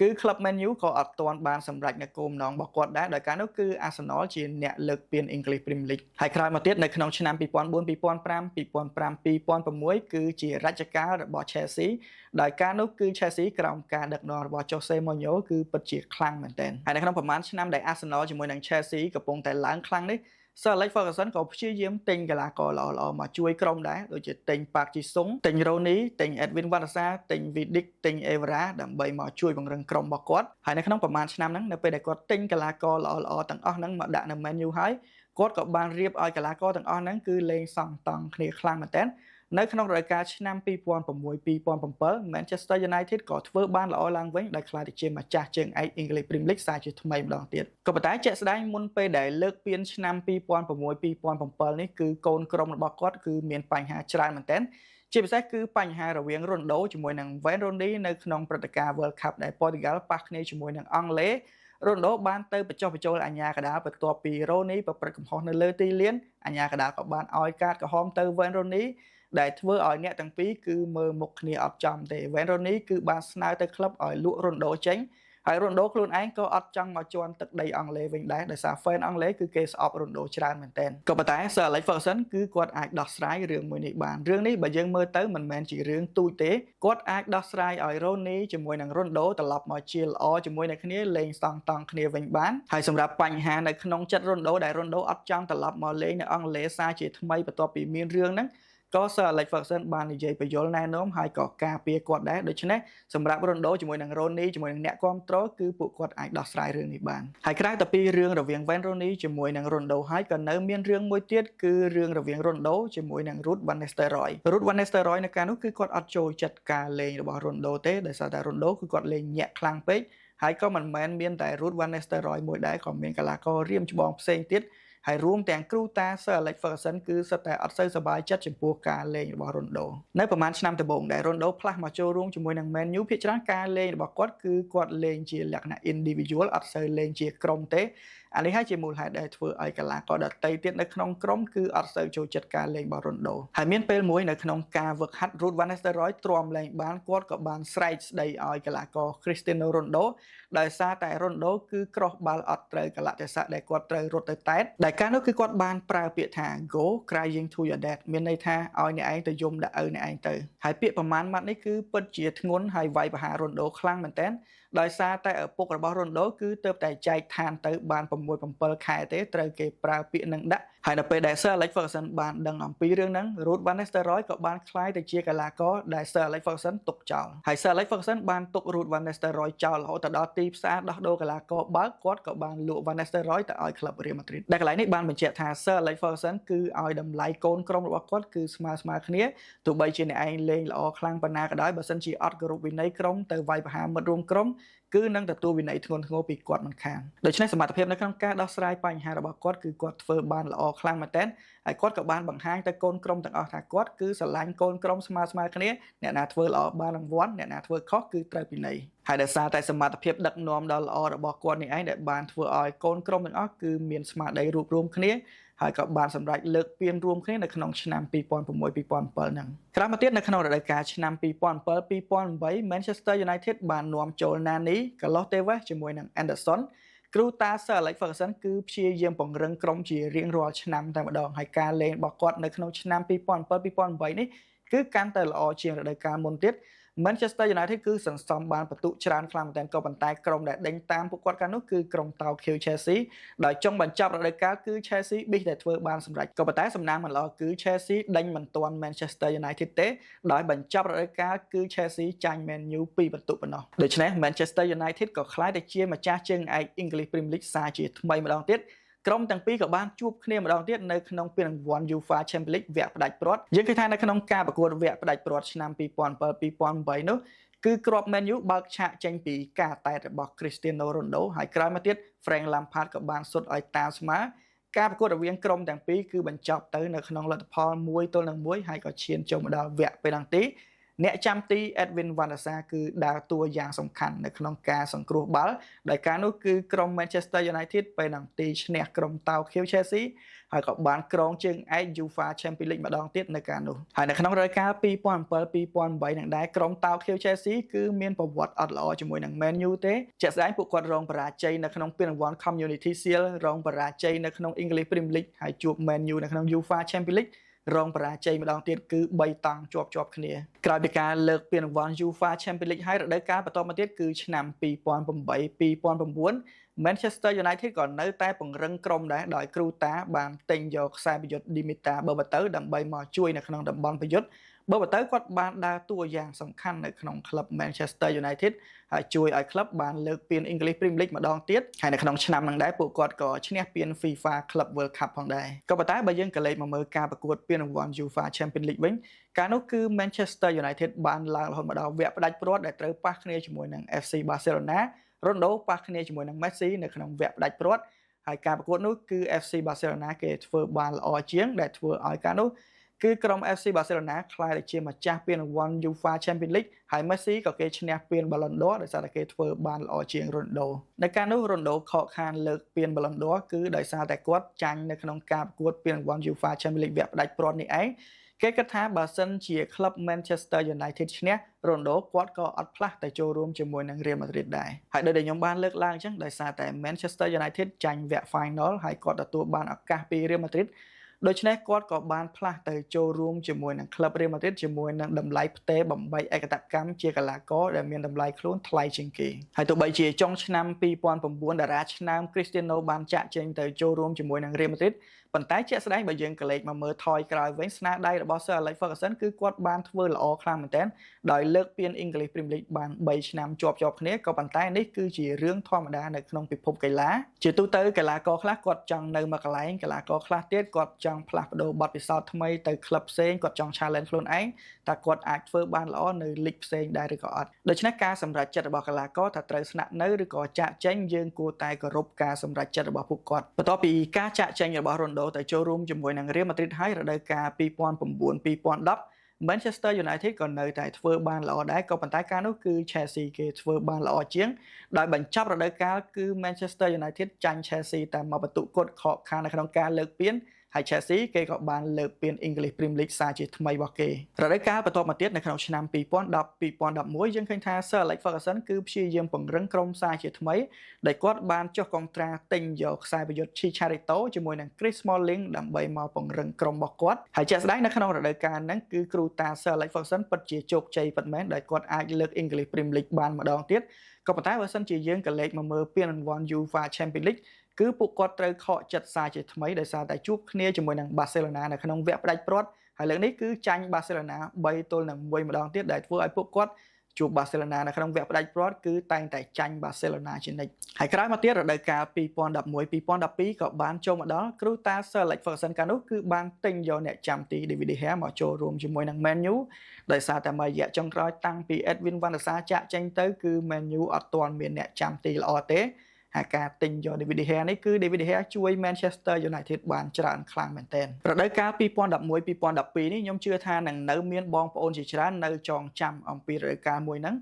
គឺក្លឹប Man U ក៏អត់ទាន់បានសម្រេចនូវគោលបំណងរបស់គាត់ដែរដោយការនោះគឺ Arsenal ជាអ្នកលើកពាន English Premier League ហើយក្រោយមកទៀតនៅក្នុងឆ្នាំ2004 2005 2005 2006គឺជារជ្ជកាលរបស់ Chelsea ដោយការនោះគឺ Chelsea ក្រោមការដឹកនាំរបស់ Jose Mourinho គឺពិតជាខ្លាំងមែនទែនហើយនៅក្នុងប្រហែលឆ្នាំដែល Arsenal ជាមួយនឹង Chelsea កំពុងតែឡើងខ្លាំងនេះSir Alex Ferguson ក៏ព្យាយាមទិញកីឡាករល្អៗមកជួយក្រុមដែរដូចជាទិញ Park Ji-sung ទិញ Rooney ទិញ Edwin van der Sar ទិញ Vidic ទិញ Evra ដើម្បីមកជួយពង្រឹងក្រុមរបស់គាត់ហើយនៅក្នុងប្រហែលឆ្នាំហ្នឹងនៅពេលដែលគាត់ទិញកីឡាករល្អៗទាំងអស់ហ្នឹងមកដាក់នៅ Man U ហើយគាត់ក៏បានរៀបឲ្យកីឡាករទាំងអស់ហ្នឹងគឺលេងសង់តង់គ្នាខ្លាំងមែនទែននៅក្នុងរដូវកាលឆ្នាំ2006-2007 Manchester United ក៏ធ្វើបានល្អឡើងវិញដោយក្លាយទៅជាម្ចាស់ជើងឯក English Premier League សាជាថ្មីម្ដងទៀតក៏ប៉ុន្តែជាក់ស្ដែងមុនពេលដែលលើកពានឆ្នាំ2006-2007នេះគឺកូនក្រុមរបស់គាត់គឺមានបញ្ហាច្រើនមែនទែនជាពិសេសគឺបញ្ហារវាង Ronaldo ជាមួយនឹង Wayne Rooney នៅក្នុងព្រឹត្តិការណ៍ World Cup ដែល Portugal ប៉ះគ្នាជាមួយនឹងអង់គ្លេសRonaldo បានទៅបញ្ចុះបញ្ចូលអាញាកដាលបន្ទាប់ពី Rooney ប្រព្រឹត្តកំហុសនៅលើទីលានអាញាកដាលក៏បានឲ្យកាតក្រហមទៅ Wayne Rooneyដែលធ្វើឲ្យអ្នកទាំងពីរគឺមើលមុខគ្នាអត់ចំទេ Wayne Rooney គឺបានស្នើទៅក្លឹបឲ្យលក់ Ronaldo ចេញហើយ Ronaldo ខ្លួនឯងក៏អត់ចង់មកជន់ទឹកដីអង់គ្លេសវិញដែរដោយសារ fan អង់គ្លេសគឺគេស្អប់ Ronaldo ច្រើនមែនទែនក៏ប៉ុន្តែ Sir Alex Ferguson គឺគាត់អាចដោះស្រាយរឿងមួយនេះបានរឿងនេះបើយើងមើលទៅមិនមែនជារឿងទូចទេគាត់អាចដោះស្រាយឲ្យ Rooney ជាមួយនឹង Ronaldo ត្រឡប់មកជាល្អជាមួយនឹងគ្នាលេងសងតង់គ្នាវិញបានហើយសម្រាប់បញ្ហានៅក្នុងចិត្ត Ronaldo ដែល Ronaldo អត់ចង់ត្រឡប់មកលេងនៅអង់គ្លេសសារជាថ្មីបន្ទាប់ពីមានរឿងហ្នឹងក៏ Sir Alex Ferguson បាននិយាយបញ្យលណែនាំហើយក៏ការពារគាត់ដែរដូច្នេះសម្រាប់ Ronaldo ជាមួយនឹង Rooney ជាមួយនឹងអ្នកគាំទ្រគឺពួកគាត់អាចដោះស្រាយរឿងនេះបានហើយក្រៅពីពីរឿងរវាង Wayne Rooney ជាមួយនឹង Ronaldo ហើយក៏នៅមានរឿងមួយទៀតគឺរឿងរវាង Ronaldo ជាមួយនឹង Ruud van Nistelrooy Ruud van Nistelrooy នៅកាលនោះគឺគាត់អត់ចូលចិត្តការលេងរបស់ Ronaldo ទេដោយសារតែ Ronaldo គឺគាត់លេងញាក់ខ្លាំងពេកហើយក៏មិនមែនមានតែ Ruud van Nistelrooy មួយដែរក៏មានកីឡាកររៀមច្បងផ្សេងទៀតហើយរួមទាំងគ្រូតា Sir Alex Ferguson គឺសុទ្ធតែអត់សូវសប្បាយចិត្តចំពោះការលេងរបស់ Ronaldo នៅប្រហែលឆ្នាំដំបូងដែល Ronaldo ផ្លាស់មកចូលរួមជាមួយនឹង Man U ភាគច្រើនការលេងរបស់គាត់គឺគាត់លេងជាលក្ខណៈ individual អត់សូវលេងជាក្រុមទេអានេះហើយជាមូលហេតុដែលធ្វើឲ្យកីឡាករដទៃទៀតនៅក្នុងក្រុមគឺអត់សូវចូលចិត្តការលេងរបស់ Ronaldo ហើយមានពេលមួយនៅក្នុងការវឹកហាត់ Ruud van Nistelrooy ទ្រាំលេងបានគាត់ក៏បានស្រែកស្ដីឲ្យកីឡាករ Cristiano Ronaldo ដោយសារតែ Ronaldo គឺក្រោះបាល់អត់ត្រូវកលៈទេសៈដែលគាត់ត្រូវរត់ទៅតែតដែលការនោះគឺគាត់បានប្រើពាក្យថា go crying to your dad មានន័យថាឲ្យអ្នកឯងទៅយំដាក់ឪអ្នកឯងទៅហើយពាក្យប្រមាណម៉ាត់នេះគឺពិតជាធ្ងន់ហើយវាយប្រហារ Ronaldo ខ្លាំងមែនទែនដោយសារតែឪពុករបស់ Ronaldo គឺទើបតែចែកឋានទៅបាន6-7 ខែទេត្រូវគេប្រើពាក្យនឹងដាក់ហើយនៅពេលដែល Sir Alex Ferguson បានដឹងអំពីរឿងហ្នឹង Ruud van Nistelrooy ក៏បានក្លាយទៅជាកីឡាករដែល Sir Alex Ferguson ទុកចោលហើយ Sir Alex Ferguson បានទុក Ruud van Nistelrooy ចោលរហូតដល់ទីផ្សារដោះដូរកីឡាករបើកគាត់ក៏បានលក់ van Nistelrooy ទៅឲ្យក្លឹប Real Madrid ដែលកន្លែងនេះបានបញ្ជាក់ថា Sir Alex Ferguson គឺឲ្យតម្លៃកូនក្រុមរបស់គាត់គឺស្មើគ្នាទោះបីជាអ្នកឯងលេងល្អខ្លាំងប៉ុណ្ណាក៏ដោយបើសិនជាអត់គោរពវិន័យក្រុមទៅវាយប្រហារមិត្តរួមក្រុមគឺនឹងទទួលវិន័យធ្ងន់ធ្ងរពីគាត់មិនខានដូច្នេះសមត្ថភាពនៅក្នុងការដោះស្រាយបញ្ហារបស់គាត់គឺគាត់ធ្វើបានល្អខ្លាំងមែនទែនហើយគាត់ក៏បានបង្ហាញទៅកូនក្រុមទាំងអស់ថាគាត់គឺស្រឡាញ់កូនក្រុមស្មើគ្នាអ្នកណាធ្វើល្អបានរង្វាន់អ្នកណាធ្វើខុសគឺត្រូវពិន័យ ហើយដោយសារតែសមត្ថភាពដឹកនាំដ៏ល្អរបស់គាត់នេះឯងដែលបានធ្វើឲ្យកូនក្រុមទាំងអស់គឺមានស្មារតីរួបរวมគ្នាហើយក៏បានសម្រេចលើកពានរួមគ្នានៅក្នុងឆ្នាំ2006-2007ហ្នឹងក្រោយមកទៀតនៅក្នុងរដូវកាលឆ្នាំ2007-2008 Manchester United បាននាំចូល Nani, Carlos Tevez ជាមួយនឹង Andersonគ្រូតា Sir Alex Ferguson គឺព្យាយាមពង្រឹងក្រុមជារៀងរាល់ឆ្នាំតែម្ដងហើយការលេងរបស់គាត់នៅក្នុងឆ្នាំ2007-2008នេះគឺកាន់តែល្អជាងរដូវកាលមុនទៀត Manchester United គឺសន្សំបានពិន្ទុច្រើនខ្លាំងមែនទែនក៏ប៉ុន្តែក្រុមដែលដេញតាមពួកគាត់កាលនោះគឺក្រុមតោខៀវ Chelsea ដោយចុងបញ្ចប់រដូវកាលគឺ Chelsea ប៊ីសតែធ្វើបានសម្រេចក៏ប៉ុន្តែសំណាងមិនល្អគឺ Chelsea ដេញមិនទាន់ Manchester United ទេដោយបញ្ចប់រដូវកាលគឺ Chelsea ចាញ់ Man U 2 ពិន្ទុប៉ុណ្ណោះដូច្នេះ Manchester United ក៏ក្លាយទៅជាម្ចាស់ជើងឯក English Premier League សាជាថ្មីម្ដងទៀតក្រុមទាំងពីរក៏បានជួបគ្នាម្ដងទៀតនៅក្នុងពានរង្វាន់ UEFA Champions League វគ្គផ្ដាច់ព្រ័ត្រយើងឃើញថានៅក្នុងការប្រកួតវគ្គផ្ដាច់ព្រ័ត្រឆ្នាំ2007-2008នោះគឺគ្រាប់ Man U បើកឆាកចេញពីការតែតរបស់ Cristiano Ronaldo ហើយក្រោយមកទៀត Frank Lampard ក៏បានសុទ្ធឲ្យតាមស្មើការប្រកួតរវាងក្រុមទាំងពីរគឺបញ្ចប់ទៅនៅក្នុងលទ្ធផល1-1ហើយក៏ឈានចូលមកដល់វគ្គពេនាល់ទីអ្នកចាំទី Edwin van der Sar គឺដើរតួយ៉ាងសំខាន់នៅក្នុងការសង្គ្រោះបាល់ដោយការនោះគឺក្រុម Manchester United ពេលនឹងទីឈ្នះក្រុមតោខៀវ Chelsea ហើយក៏បានក្រងជើងឯក UEFA Champions League ម្ដងទៀតនៅការនោះហើយនៅក្នុងរដូវកាល2007-2008នឹងដែរក្រុមតោខៀវ Chelsea គឺមានប្រវត្តិអត់ល្អជាមួយនឹង Man U ទេជាក់ស្ដែងពួកគាត់រងបរាជ័យនៅក្នុងពានរង្វាន់ Community Shield រងបរាជ័យនៅក្នុង English Premier League ហើយជួប Man U នៅក្នុង UEFA Champions Leagueរងបរាជ័យម្ដងទៀតគឺ3តង់ជាប់គ្នាក្រោយពីការលើកពានរង្វាន់ UEFA Champions League ហើយរដូវកាលបន្តមកទៀតគឺឆ្នាំ2008-2009 Manchester United ក៏នៅតែពង្រឹងក្រុមដែរដោយគ្រូតាបានទិញយកខ្សែប្រយុទ្ធ Dimitar Berbatov ដើម្បីមកជួយនៅក្នុងតំបន់ប្រយុទ្ធBerbatov គាត់បានដើរតួយ៉ាងសំខាន់នៅក្នុងក្លឹប Manchester United ហើយជួយឲ្យក្លឹបបានលើកពាន English Premier League ម្ដងទៀតហើយនៅក្នុងឆ្នាំហ្នឹងដែរពួកគាត់ក៏ឈ្នះពាន FIFA Club World Cup ផងដែរក៏ប៉ុន្តែបើយើងក៏លេខមកមើលការប្រកួតពានរង្វាន់ UEFA Champions League វិញកាលនោះគឺ Manchester United បានឡើងរហូតមកដល់វគ្គផ្ដាច់ព្រ័ត្រដែលត្រូវប៉ះគ្នាជាមួយនឹង FC Barcelona Ronaldo ប៉ះគ្នាជាមួយនឹង Messi នៅក្នុងវគ្គផ្ដាច់ព្រ័ត្រហើយការប្រកួតនោះគឺ FC Barcelona គេធ្វើបានល្អជាងដែលធ្វើឲ្យកាលនោះគឺក្រុម FC Barcelona ក្លាយទៅជាម្ចាស់ពានរង្វាន់ UEFA Champions League ហើយ Messi ក៏គេឈ្នះពាន Ballon d'Or ដោយសារតែគេធ្វើបានល្អជាង Ronaldo នៅកាលនោះ Ronaldo ខកខានលើកពាន Ballon d'Or គឺដោយសារតែគាត់ចាញ់នៅក្នុងការប្រកួតពានរង្វាន់ UEFA Champions League វគ្គផ្ដាច់ព្រ័ត្រនេះឯងគេគិតថាបើសិនជាក្លឹប Manchester United ឈ្នះ Ronaldo គាត់ក៏អត់ផ្លាស់ទៅចូលរួមជាមួយនឹង Real Madrid ដែរហើយដោយដែលខ្ញុំបានលើកឡើងអញ្ចឹងដោយសារតែ Manchester United ចាញ់វគ្គ Final ហើយគាត់ទទួលបានឱកាសពី Real Madridដូច្នេះគាត់ក៏បានផ្លាស់ទៅចូលរួមជាមួយនឹងក្លឹប Real Madrid ជាមួយនឹងតម្លៃផ្ទេរបំបីឯកតកម្មជាកីឡាករដែលមានតម្លៃខ្លួនថ្លៃជាងគេហើយទោះបីជាចុងឆ្នាំ2009តារាឆ្នាំ Cristiano បានចាក់ចេញទៅចូលរួមជាមួយនឹង Real Madrid ប៉ុន្តែជាក់ស្ដែងបើយើងក៏លេខមកមើលថយក្រោយវិញស្នាដៃរបស់ Sir Alex Ferguson គឺគាត់បានធ្វើល្អខ្លាំងមែនទែនដោយលើកពាន English Premier League បាន3ឆ្នាំជាប់គ្នាក៏ប៉ុន្តែនេះគឺជារឿងធម្មតានៅក្នុងពិភពកីឡាជាទូទៅកីឡាករខ្លះគាត់ចង់នៅមួយកន្លែងកីឡាករខ្លះទៀតគាត់ចង់ផ្លាស់ប្ដូរបទពិសោធន៍ថ្មីទៅក្លឹបផ្សេងគាត់ចង់ challenge ខ្លួនឯងតើគាត់អាចធ្វើបានល្អនៅលីកផ្សេងដែរឬក៏អត់ដូច្នេះការសម្រេចចិត្តរបស់កីឡាករថាត្រូវស្នាក់នៅឬក៏ចាក់ចេញយើងគួរតែគោរពការសម្រេចចិត្តរបស់ពួកគាត់បន្ទាប់ពីការចាក់ចេញរបស់ Ronaldo ទៅចូលរួមជាមួយនឹង Real Madrid ហើយរដូវកាល2009-2010 Manchester United ក៏នៅតែធ្វើបានល្អដែរក៏ប៉ុន្តែកាលនោះគឺ Chelsea គេធ្វើបានល្អជាងដោយបញ្ចប់រដូវកាលគឺ Manchester United ចាញ់ Chelsea តែមួយពិន្ទុគត់ខកខាននៅក្នុងការលើកពានហើយ Chelsea គេក៏បានលើកពាន English Premier League សាជាថ្មីរបស់គេរដូវកាលបន្ទាប់មកទៀតនៅក្នុងឆ្នាំ2010-2011យើងឃើញថា Sir Alex Ferguson គឺព្យាយាមពង្រឹងក្រុមសាជាថ្មីដែលគាត់បានចុះកុងត្រាទិញយកខ្សែប្រយុទ្ធ Chicharito ជាមួយនឹង Chris Smalling ដើម្បីមកពង្រឹងក្រុមរបស់គាត់ហើយជាក់ស្ដែងនៅក្នុងរដូវកាលហ្នឹងគឺគ្រូតា Sir Alex Ferguson ពិតជាជោគជ័យពិតមែនដែលគាត់អាចលើក English Premier League បានម្ដងទៀតក៏ប៉ុន្តែបើសិនជាយើងក៏លេខមកមើលពានរង្វាន់ UEFA Champions League គឺពួកគាត់ត្រូវខកចិត្តសាជាថ្មីដោយសារតែជួបគ្នាជាមួយនឹង Barcelona នៅក្នុងវគ្គផ្ដាច់ព្រ័ត្រហើយលើកនេះគឺចាញ់ Barcelona 3-1 ម្ដងទៀតដែលធ្វើឲ្យពួកគាត់ជួប Barcelona នៅក្នុងវគ្គផ្ដាច់ព្រ័ត្រគឺតែងតែចាញ់ Barcelona ជានិច្ចហើយក្រោយមកទៀតរដូវកាល2011-2012ក៏បានចូលមកដល់គ្រូតា Sir Alex Ferguson កាលនោះគឺបានទិញយកអ្នកចាំទី David De Gea មកចូលរួមជាមួយនឹង Man U ដោយសារតែមួយរយៈចុងក្រោយតាំងពី Edwin van der Sar ចាក់ចេញទៅគឺ Man U អត់ទាន់មានអ្នកចាំទីល្អទេហើយការទិញយក David De Gea នេះគឺ David De Gea ជួយ Manchester United បានច្រើនខ្លាំងមែនទែនរដូវកាល2011-2012នេះខ្ញុំជឿថានឹងនៅមានបងប្អូនជាច្រើននៅចងចាំអំពីរដូវកាលមួយហ្នឹង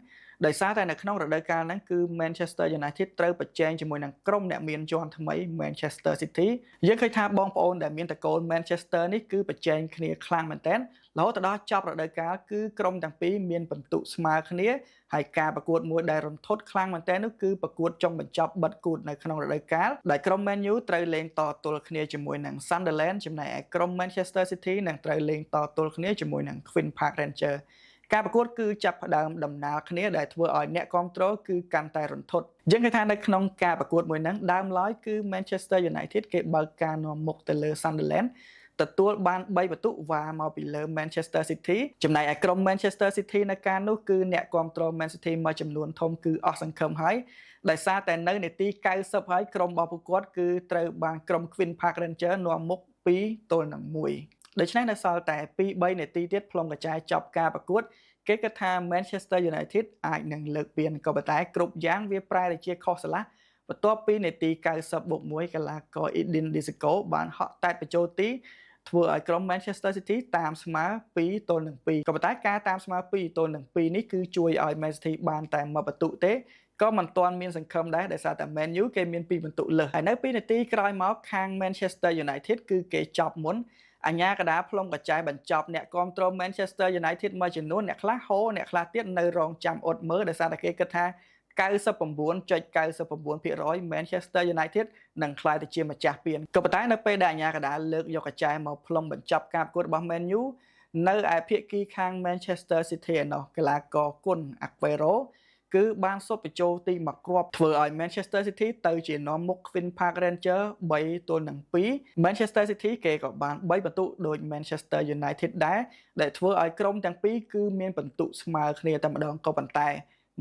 ដោយសារតែនៅក្នុងរដូវកាលហ្នឹងគឺ Manchester United ត្រូវប្រជែងជាមួយនឹងក្រុមអ្នកមានជាន់ថ្មី Manchester City យើងឃើញថាបងប្អូនដែលមានតកូល Manchester នេះគឺប្រជែងគ្នាខ្លាំងមែនទែនរហូតដល់ចប់រដូវកាលគឺក្រុមទាំងពីរមានពិន្ទុស្មើគ្នាហើយការប្រកួតមួយដែលរន្ធត់ខ្លាំងមែនទែននោះគឺប្រកួតចុងបញ្ចប់បិទគូតនៅក្នុងរដូវកាលដែលក្រុម Man U ត្រូវលេងតទល់គ្នាជាមួយនឹង Sunderland ចំណែកឯក្រុម Manchester City នឹងត្រូវលេងតទល់គ្នាជាមួយនឹង Queen Park Rangersការប្រកួតគឺចាប់ផ្ដើមដំណើរគ្នាដែលធ្វើឲ្យអ្នកគ្រប់គ្រងគឺកាន់តែរន្ធត់យើងឃើញថានៅក្នុងការប្រកួតមួយហ្នឹងដើមឡើយគឺ Manchester United គេបើកការនាំមុខទៅលើ Sunderland ទទួលបាន3បន្ទុកវ៉ាមកពីលើ Manchester City ចំណែកឯក្រុម Manchester City នៅការនោះគឺអ្នកគ្រប់គ្រង Man City មួយចំនួនធំគឺអស់សង្ឃឹមហើយដោយសារតែនៅនាទី90ហើយក្រុមរបស់ពួកគាត់គឺត្រូវបានក្រុម Queen Park Rangers នាំមុខ2-1 ដូច្នេះនៅសល់តែ 2-3 នាទីទៀតផ្លុំកញ្ចែចប់ការប្រកួតគេគិតថា Manchester United អាចនឹងលើកពានក៏ប៉ុន្តែគ្រប់យ៉ាងវាប្រែទៅជាខុសស្រឡះបន្ទាប់ពីនាទី90+1កីឡាករ Edin Dzeko បានហក់តែតបញ្ចូលទីធ្វើឲ្យក្រុម Manchester City តាមស្មើ2-2ក៏ប៉ុន្តែការតាមស្មើ2-2នេះគឺជួយឲ្យ Man City បានតែ1បន្ទុកទេក៏មិនទាន់មានសង្ឃឹមដែរដោយសារតែ Man U គេមាន2បន្ទុកលើសហើយនៅ2នាទីក្រោយមកខាង Manchester United គឺគេចប់មុនអញ្ញាកដាផ្លុំកញ្ចែបញ្ចប់អ្នកគ្រប់គ្រង Manchester United មួយចំនួនអ្នកខ្លះហូរអ្នកខ្លះទៀតនៅរងចាំអត់មើលដោយសារតែគេគិតថា 99.99% Manchester United នឹងក្លាយទៅជាម្ចាស់ពានក៏ប៉ុន្តែនៅពេលដែលអញ្ញាកដាលើកយកកញ្ចែមកផ្លុំបញ្ចប់ការប្រកួតរបស់ Man U នៅឯភាគីខាង Manchester City ឯណោះកីឡាករគុន Aguero គឺបានសុទ្ធបញ្ចូលទីមួយគ្រាប់ធ្វើឲ្យ Manchester City ទៅជានាំមុខ Queen Park Rangers 3-2 Manchester City គេក៏បាន3បន្ទុកដូច Manchester United ដែរដែលធ្វើឲ្យក្រុមទាំងពីរគឺមានបន្ទុកស្មើគ្នាតែម្ដងក៏ប៉ុន្តែ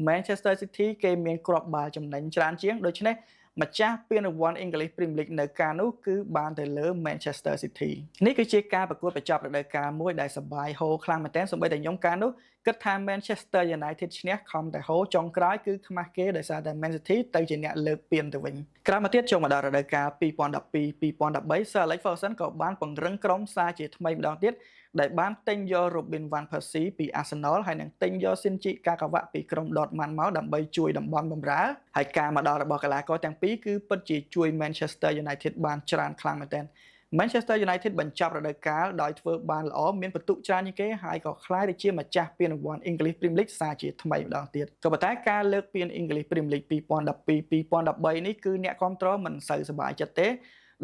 Manchester City គេមានគ្រាប់បាល់ចំណេញច្រើនជាងដូច្នេះម្ចាស់ពានរង្វាន់ English Premier League នៅការនោះគឺបានទៅលើ Manchester City នេះគឺជាការប្រកួតបញ្ចប់រដូវកាលមួយដែលសប្បាយហូរខ្លាំងមែនទែនសូម្បីតែខ្ញុំការនោះគិតថា Manchester United ឈ្នះខំតែហូរចុងក្រោយគឺខ្មាស់គេដោយសារតែ Man City ទៅជាអ្នកលើកពានទៅវិញក្រោយមកទៀតចូលមកដល់រដូវកាល 2012-2013 Sir Alex Ferguson ក៏បានពង្រឹងក្រុមសារជាថ្មីម្ដងទៀតដែលបានទិញយក Robin van Persie ពី Arsenal ហើយនឹងទិញយក Shinji Kagawa ពីក្រុម Dortmund មកដើម្បីជួយតំបន់បម្រើហើយការមកដល់របស់កីឡាករទាំងពីរគឺពិតជាជួយ Manchester United បានច្រើនខ្លាំងមែនទែន Manchester United បញ្ចប់រដូវកាលដោយធ្វើបានល្អមានពិន្ទុច្រើនជាងគេហើយក៏ក្លាយទៅជាម្ចាស់ពានរង្វាន់ English Premier League សារជាថ្មីម្ដងទៀតក៏ប៉ុន្តែការលើកពាន English Premier League 2012-2013 នេះគឺអ្នកគ្រប់គ្រងមិនសូវសប្បាយចិត្តទេ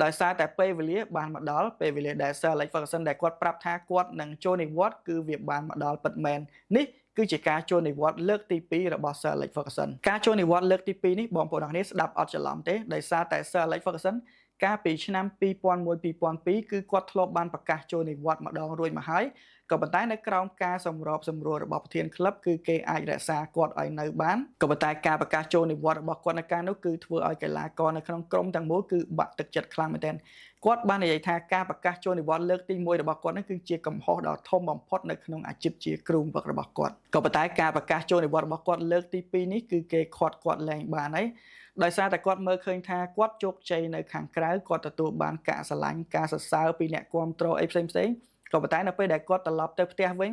ដោយសារតែពេលវេលាបានមកដល់ពេលវេលាដែល Sir Alex Ferguson ដែលគាត់ប្រាប់ថាគាត់នឹងចូលនិវត្តន៍គឺវាបានមកដល់ពិតមែននេះគឺជាការចូលនិវត្តន៍លើកទី2របស់ Sir Alex Ferguson ការចូលនិវត្តន៍លើកទី2នេះបងប្អូនអរគ្នាស្ដាប់អត់ច្រឡំទេដោយសារតែ Sir Alex Ferguson កាលពីឆ្នាំ2001-2002គឺគាត់ធ្លាប់បានប្រកាសចូលនិវត្តន៍ម្ដងរួចមកហើយក៏ប៉ុន្តែនៅក្រោមការសម្របសម្រួលរបស់ប្រធានក្លឹបគឺគេអាចរក្សាគាត់ឲ្យនៅបានក៏ប៉ុន្តែការប្រកាសចូលនិវត្តន៍របស់គាត់នៅការនោះគឺធ្វើឲ្យកីឡាករនៅក្នុងក្រុមទាំងមូលគឺបាក់ទឹកចិត្តខ្លាំងមែនទែនគាត់បាននិយាយថាការប្រកាសចូលនិវត្តន៍លើកទី1របស់គាត់នេះគឺជាកំហុសដ៏ធំបំផុតនៅក្នុងអាជីពជាគ្រូបង្វឹករបស់គាត់ក៏ប៉ុន្តែការប្រកាសចូលនិវត្តន៍របស់គាត់លើកទី2នេះគឺគេខាត់គាត់លែងបានហើយដោយសារតែគាត់មើលឃើញថាគាត់ជោគជ័យនៅខាងក្រៅគាត់ទទួលបានការស្រឡាញ់ការសរសើរពីអ្នកគាំទ្រអីផ្សេងៗក៏ប៉ុន្តែនៅពេលដែលគាត់ត្រឡប់ទៅផ្ទះវិញ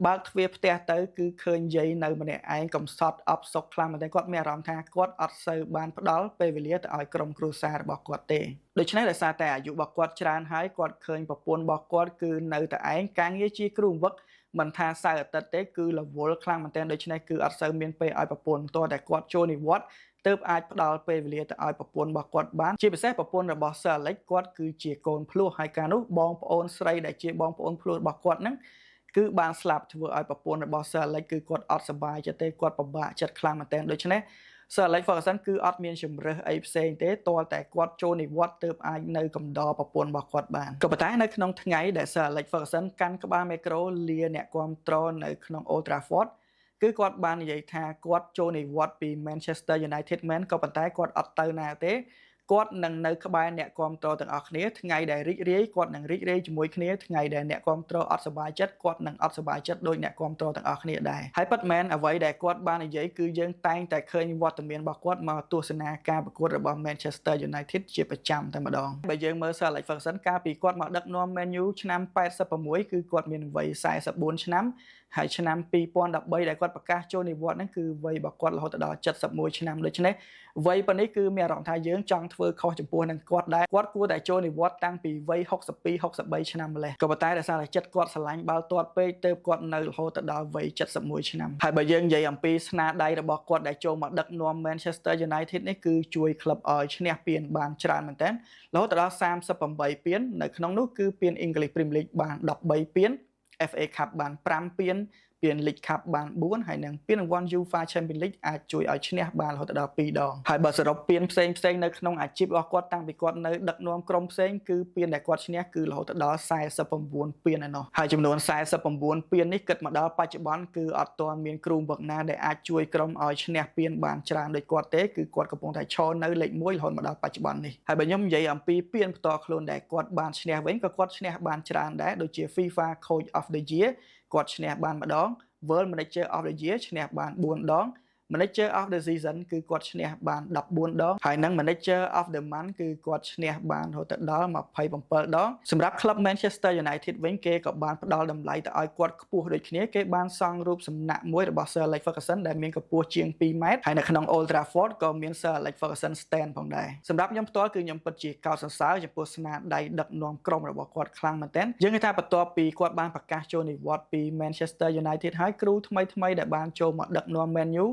បើកទ្វារផ្ទះទៅគឺឃើញយាយនៅម្នាក់ឯងកំសត់អបសុកខ្លាំងមែនតែគាត់មានអារម្មណ៍ថាគាត់អត់សូវបានផ្ដល់ពេលវេលាទៅឲ្យក្រុមគ្រួសាររបស់គាត់ទេដូច្នេះដោយសារតែអាយុរបស់គាត់ច្រើនហើយគាត់ឃើញប្រពន្ធរបស់គាត់គឺនៅតែឯងការងារជាគ្រូបង្វឹកមិនថាសៅរ៍អាទិត្យទេគឺរវល់ខ្លាំងមែនទែនដូច្នេះគឺអត់សូវមានពេលឲ្យប្រពន្ធតតែគាត់ចូលនិវត្តន៍ទើបអាចផ្ដល់ពេលវេលាទៅឲ្យប្រពន្ធរបស់គាត់បានជាពិសេសប្រពន្ធរបស់ Sir Alex គាត់គឺជាកូនភ្លោះហើយការនោះបងប្អូនស្រីដែលជាបងប្អូនភ្លោះរបស់គាត់ហ្នឹងគឺបានស្លាប់ធ្វើឲ្យប្រពន្ធរបស់ Sir Alex គឺគាត់អត់សប្បាយចិត្តទេគាត់ពិបាកចិត្តខ្លាំងមែនទែនដូច្នេះ Sir Alex Ferguson គឺអត់មានជំរើសអីផ្សេងទេទាល់តែគាត់ចូលនិវត្តន៍ទើបអាចនៅកំដរប្រពន្ធរបស់គាត់បានក៏ប៉ុន្តែនៅក្នុងថ្ងៃដែល Sir Alex Ferguson កាន់ក្បាលមីក្រូលាអ្នកគាំទ្រនៅក្នុង Old Trafford គឺគាត់បាននិយាយថាគាត់ចូលនិវត្តន៍ពី Manchester United មែនក៏ប៉ុន្តែគាត់អត់ទៅណាទេ គាត់នឹងនៅក្បែរអ្នកគ្រប់គ្រងទាំងអស់គ្នាថ្ងៃដែលរីករាយគាត់នឹងរីករាយជាមួយគ្នាថ្ងៃដែលអ្នកគ្រប់គ្រងអត់សប្បាយចិត្តគាត់នឹងអត់សប្បាយចិត្តដោយអ្នកគ្រប់គ្រងទាំងអស់គ្នាដែរហើយពិតមែនអ្វីដែលគាត់បាននិយាយគឺយើងតែងតែឃើញវត្តមានរបស់គាត់មកទស្សនាការប្រកួតរបស់ Manchester United ជាប្រចាំតែម្ដងបើយើងមើល Sir Alex Ferguson កាលពីគាត់មកដឹកនាំ Man U ឆ្នាំ86គឺគាត់មានវ័យ44ឆ្នាំហើយឆ្នាំ2013ដែលគាត់ប្រកាសចូលនិវត្តន៍ហ្នឹងគឺវ័យរបស់គាត់រហូតដល់71ឆ្នាំដូច្នេះវ័យប៉ុណ្នេះគឺមានអារម្មណ៍ថាយើងចង់ធ្វើខុសចំពោះនឹងគាត់ដែរគាត់គួរតែចូលនិវត្តន៍តាំងពីវ័យ62 63ឆ្នាំម្លេះក៏ប៉ុន្តែដោយសារតែចិត្តគាត់ស្រឡាញ់បាល់ទាត់ពេកទើបគាត់នៅរហូតដល់វ័យ71ឆ្នាំហើយបើយើងនិយាយអំពីស្នាដៃរបស់គាត់ដែលចូលមកដឹកនាំ Manchester United នេះគឺជួយក្លឹបឲ្យឈ្នះពានបានច្រើនមែនទែនរហូតដល់38ពាននៅក្នុងនោះគឺពាន English Premier League បាន13ពានFA Cup បាន5ពានពាន League Cup បាន4ហើយនិងពានរង្វាន់ UEFA Champions League អាចជួយឲ្យឈ្នះបានរហូតដល់2ដងហើយបើសរុបពានផ្សេងនៅក្នុងអាជីពរបស់គាត់តាំងពីគាត់នៅដឹកនាំក្រុមផ្សេងគឺពានដែលគាត់ឈ្នះគឺរហូតដល់49ពានឯណោះហើយចំនួន49ពាននេះគិតមកដល់បច្ចុប្បន្នគឺអត់ទាន់មានគ្រូបង្វឹកណាដែលអាចជួយក្រុមឲ្យឈ្នះពានបានច្រើនដូចគាត់ទេគឺគាត់កំពុងតែឈរនៅលេខ1រហូតមកដល់បច្ចុប្បន្ននេះហើយបើខ្ញុំនិយាយអំពីពានផ្ទាល់ខ្លួនដែលគាត់បានឈ្នះវិញក៏គាត់ឈ្នះបានច្រើនដែរដូចជា FIFA Coach of the Year គាត់ឈ្នះបានម្ដង World Manager of the Year ឈ្នះបាន4ដង Manager of the Season គឺគាត់ឈ្នះបាន14ដងហើយនិង Manager of the Month គឺគាត់ឈ្នះបានរហូតដល់27ដងសម្រាប់ក្លឹប Manchester United វិញគេក៏បានផ្ដល់តម្លៃទៅឲ្យគាត់ខ្ពស់ដូចគ្នាគេបានសង់រូបសំណាកមួយរបស់ Sir Alex Ferguson ដែលមានកម្ពស់ជាង2ម៉ែត្រហើយនៅក្នុង Old Trafford ក៏មាន Sir Alex Ferguson stand ផងដែរសម្រាប់ខ្ញុំផ្ទាល់គឺខ្ញុំពិតជាកោតសរសើរចំពោះស្នាដៃដឹកនាំក្រុមរបស់គាត់ខ្លាំងមែនទែនយើងឃើញថាបន្ទាប់ពីគាត់បានប្រកាសចូលនិវត្តន៍ពី Manchester United ហើយគ្រូថ្មីដែលបានចូលមកដឹកនាំ Man U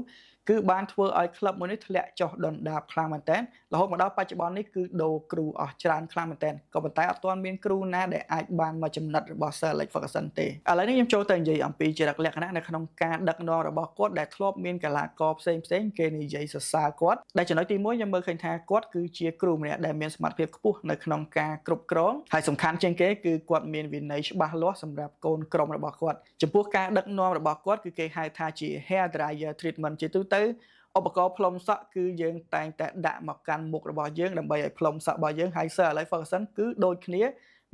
គឺបានធ្វើឲ្យក្លឹបមួយនេះធ្លាក់ចុះដុនដាបខ្លាំងមែនទែនរហូតមកដល់បច្ចុប្បន្ននេះគឺដូរគ្រូអស់ច្រើនខ្លាំងមែនទែនក៏ប៉ុន្តែអត់ទាន់មានគ្រូណាដែលអាចបានមកចំណិតរបស់ Sir Alex Ferguson ទេឥឡូវនេះខ្ញុំចូលទៅនិយាយអំពីចរិតលក្ខណៈនៅក្នុងការដឹកនាំរបស់គាត់ដែលធ្លាប់មានកីឡាករផ្សេងគេនិយាយសរសើរគាត់ដែលចំណុចទី1ខ្ញុំមើលឃើញថាគាត់គឺជាគ្រូម្នាក់ដែលមានសមត្ថភាពខ្ពស់នៅក្នុងការគ្រប់គ្រងហើយសំខាន់ជាងគេគឺគាត់មានវិន័យច្បាស់លាស់សម្រាប់កូនក្រុមរបស់គាត់ចំពោះការដឹកនាំរបស់គាត់គឺគេហៅថាជា hair dryer treatment ជាទូទៅឧបករណ៍ផ្លុំសក់គឺយើងតែងតែដាក់មកកាន់មុខរបស់យើងដើម្បីឲ្យផ្លុំសក់របស់យើងហើយ Sir Alex Ferguson គឺដូចគ្នា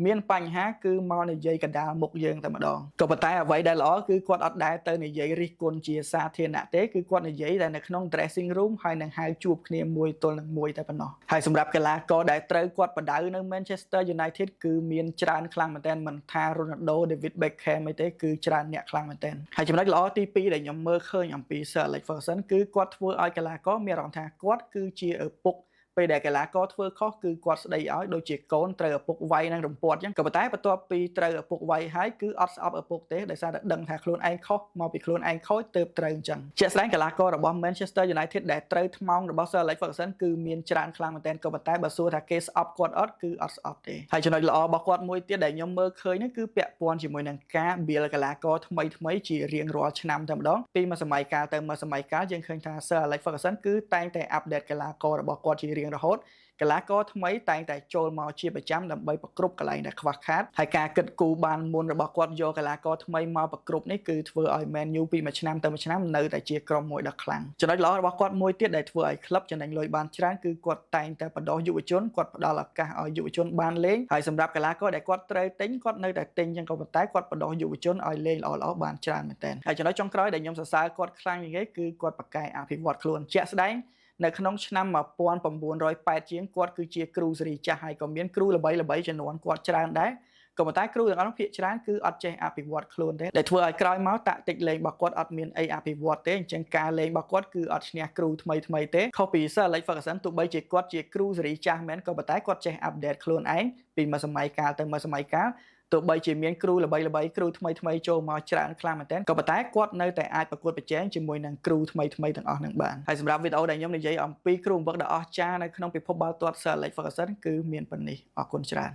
មានបញ្ហាគឺមកនិយាយកណ្ដាលមុខយើងតែម្ដងក៏ប៉ុន្តែអ្វីដែលល្អគឺគាត់អត់ដែលទៅនិយាយរិះគន់ជាសាធារណៈទេគឺគាត់និយាយតែនៅក្នុង dressing room ហើយនឹងហៅជួបគ្នាមួយទល់នឹងមួយតែប៉ុណ្ណោះហើយសម្រាប់កីឡាករដែលត្រូវគាត់បដៅនៅ Manchester United គឺមានច្រើនខ្លាំងមែនទែនមិនថា Ronaldo David Beckham អីទេគឺច្រើនអ្នកខ្លាំងមែនទែនហើយចំណុចល្អទី2ដែលខ្ញុំមើលឃើញអំពី Sir Alex Ferguson គឺគាត់ធ្វើឲ្យកីឡាករមានអារម្មណ៍ថាគាត់គឺជាឪពុកពេលដែលកីឡាករធ្វើខុសគឺគាត់ស្ដីឲ្យដូចជាកូនត្រូវឪពុកវាយនឹងរំពាត់អញ្ចឹងក៏ប៉ុន្តែបន្ទាប់ពីត្រូវឪពុកវាយហើយគឺអត់ស្អប់ឪពុកទេដោយសារតែដឹងថាខ្លួនឯងខុសមកពីខ្លួនឯងខូចទើបត្រូវអញ្ចឹងជាក់ស្ដែងកីឡាកររបស់ Manchester United ដែលត្រូវថ្មងរបស់ Sir Alex Ferguson គឺមានច្រើនខ្លាំងមែនទែនក៏ប៉ុន្តែបើសួរថាគេស្អប់គាត់អត់គឺអត់ស្អប់ទេហើយចំណុចល្អរបស់គាត់មួយទៀតដែលខ្ញុំមើលឃើញនេះគឺពាក់ព័ន្ធជាមួយនឹងការបៀលកីឡាករថ្មីជារៀងរាល់ឆ្នាំតែម្ដងពីមួយសម័យកាលទៅមួយសម័យកាលយើងឃើញថា Sir Alex Ferguson គឺតែងតែអាប់ដេតកីឡាកររបស់គាត់ជារៀងរហូតកីឡាករថ្មីតែងតែចូលមកជាប្រចាំដើម្បីប្រគ្រប់កន្លែងដែលខ្វះខាតហើយការគិតគូរបានមុនរបស់គាត់យកកីឡាករថ្មីមកប្រគ្រប់នេះគឺធ្វើឲ្យ Man U ពីមួយឆ្នាំទៅមួយឆ្នាំនៅតែជាក្រុមមួយដ៏ខ្លាំងចំណុចល្អរបស់គាត់មួយទៀតដែលធ្វើឲ្យក្លឹបចំណេញលុយបានច្រើនគឺគាត់តែងតែបណ្ដុះយុវជនគាត់ផ្ដល់ឱកាសឲ្យយុវជនបានលេងហើយសម្រាប់កីឡាករដែលគាត់ត្រូវទិញគាត់នៅតែទិញចឹងក៏ប៉ុន្តែគាត់បណ្ដុះយុវជនឲ្យលេងល្អៗបានច្រើនមែនទែនហើយចំណុចចុងក្រោយដែលខ្ញុំសរសើរគាត់ខ្លាំងជាងគេគឺគាត់ប្រកែកអភិវឌ្ឍខ្លួនជាក់ស្ដែងនៅក្នុងឆ្នាំ1908ជាងគាត់គឺជាគ្រូសេរីចាស់ហើយក៏មានគ្រូល្បីៗចំនួនគាត់ច្រើនដែរក៏ប៉ុន្តែគ្រូទាំងអស់នោះភាគច្រើនគឺអត់ចេះអភិវឌ្ឍខ្លួនទេដែលធ្វើឲ្យក្រោយមកតាក់ទិកលេងរបស់គាត់អត់មានអីអភិវឌ្ឍទេអញ្ចឹងការលេងរបស់គាត់គឺអត់ឈ្នះគ្រូថ្មីទេខុសពី Sir Alex Ferguson ទោះបីជាគាត់ជាគ្រូសេរីចាស់មែនក៏ប៉ុន្តែគាត់ចេះអាប់ដេតខ្លួនឯងពីមួយសម័យកាលទៅមួយសម័យកាលទោះបីជាមានគ្រូល្បីគ្រូថ្មីចូលមកច្រើនខ្លាំងមែនទែនក៏ប៉ុន្តែគាត់នៅតែអាចប្រកួតប្រជែងជាមួយនឹងគ្រូថ្មីទាំងអស់នឹងបានហើយសម្រាប់វីដេអូដែលខ្ញុំនិយាយអំពីគ្រូបង្វឹកដ៏អស្ចារ្យនៅក្នុងពិភពបាល់ទាត់ Sir Alex Ferguson គឺមានប៉ុណ្នេះអរគុណច្រើន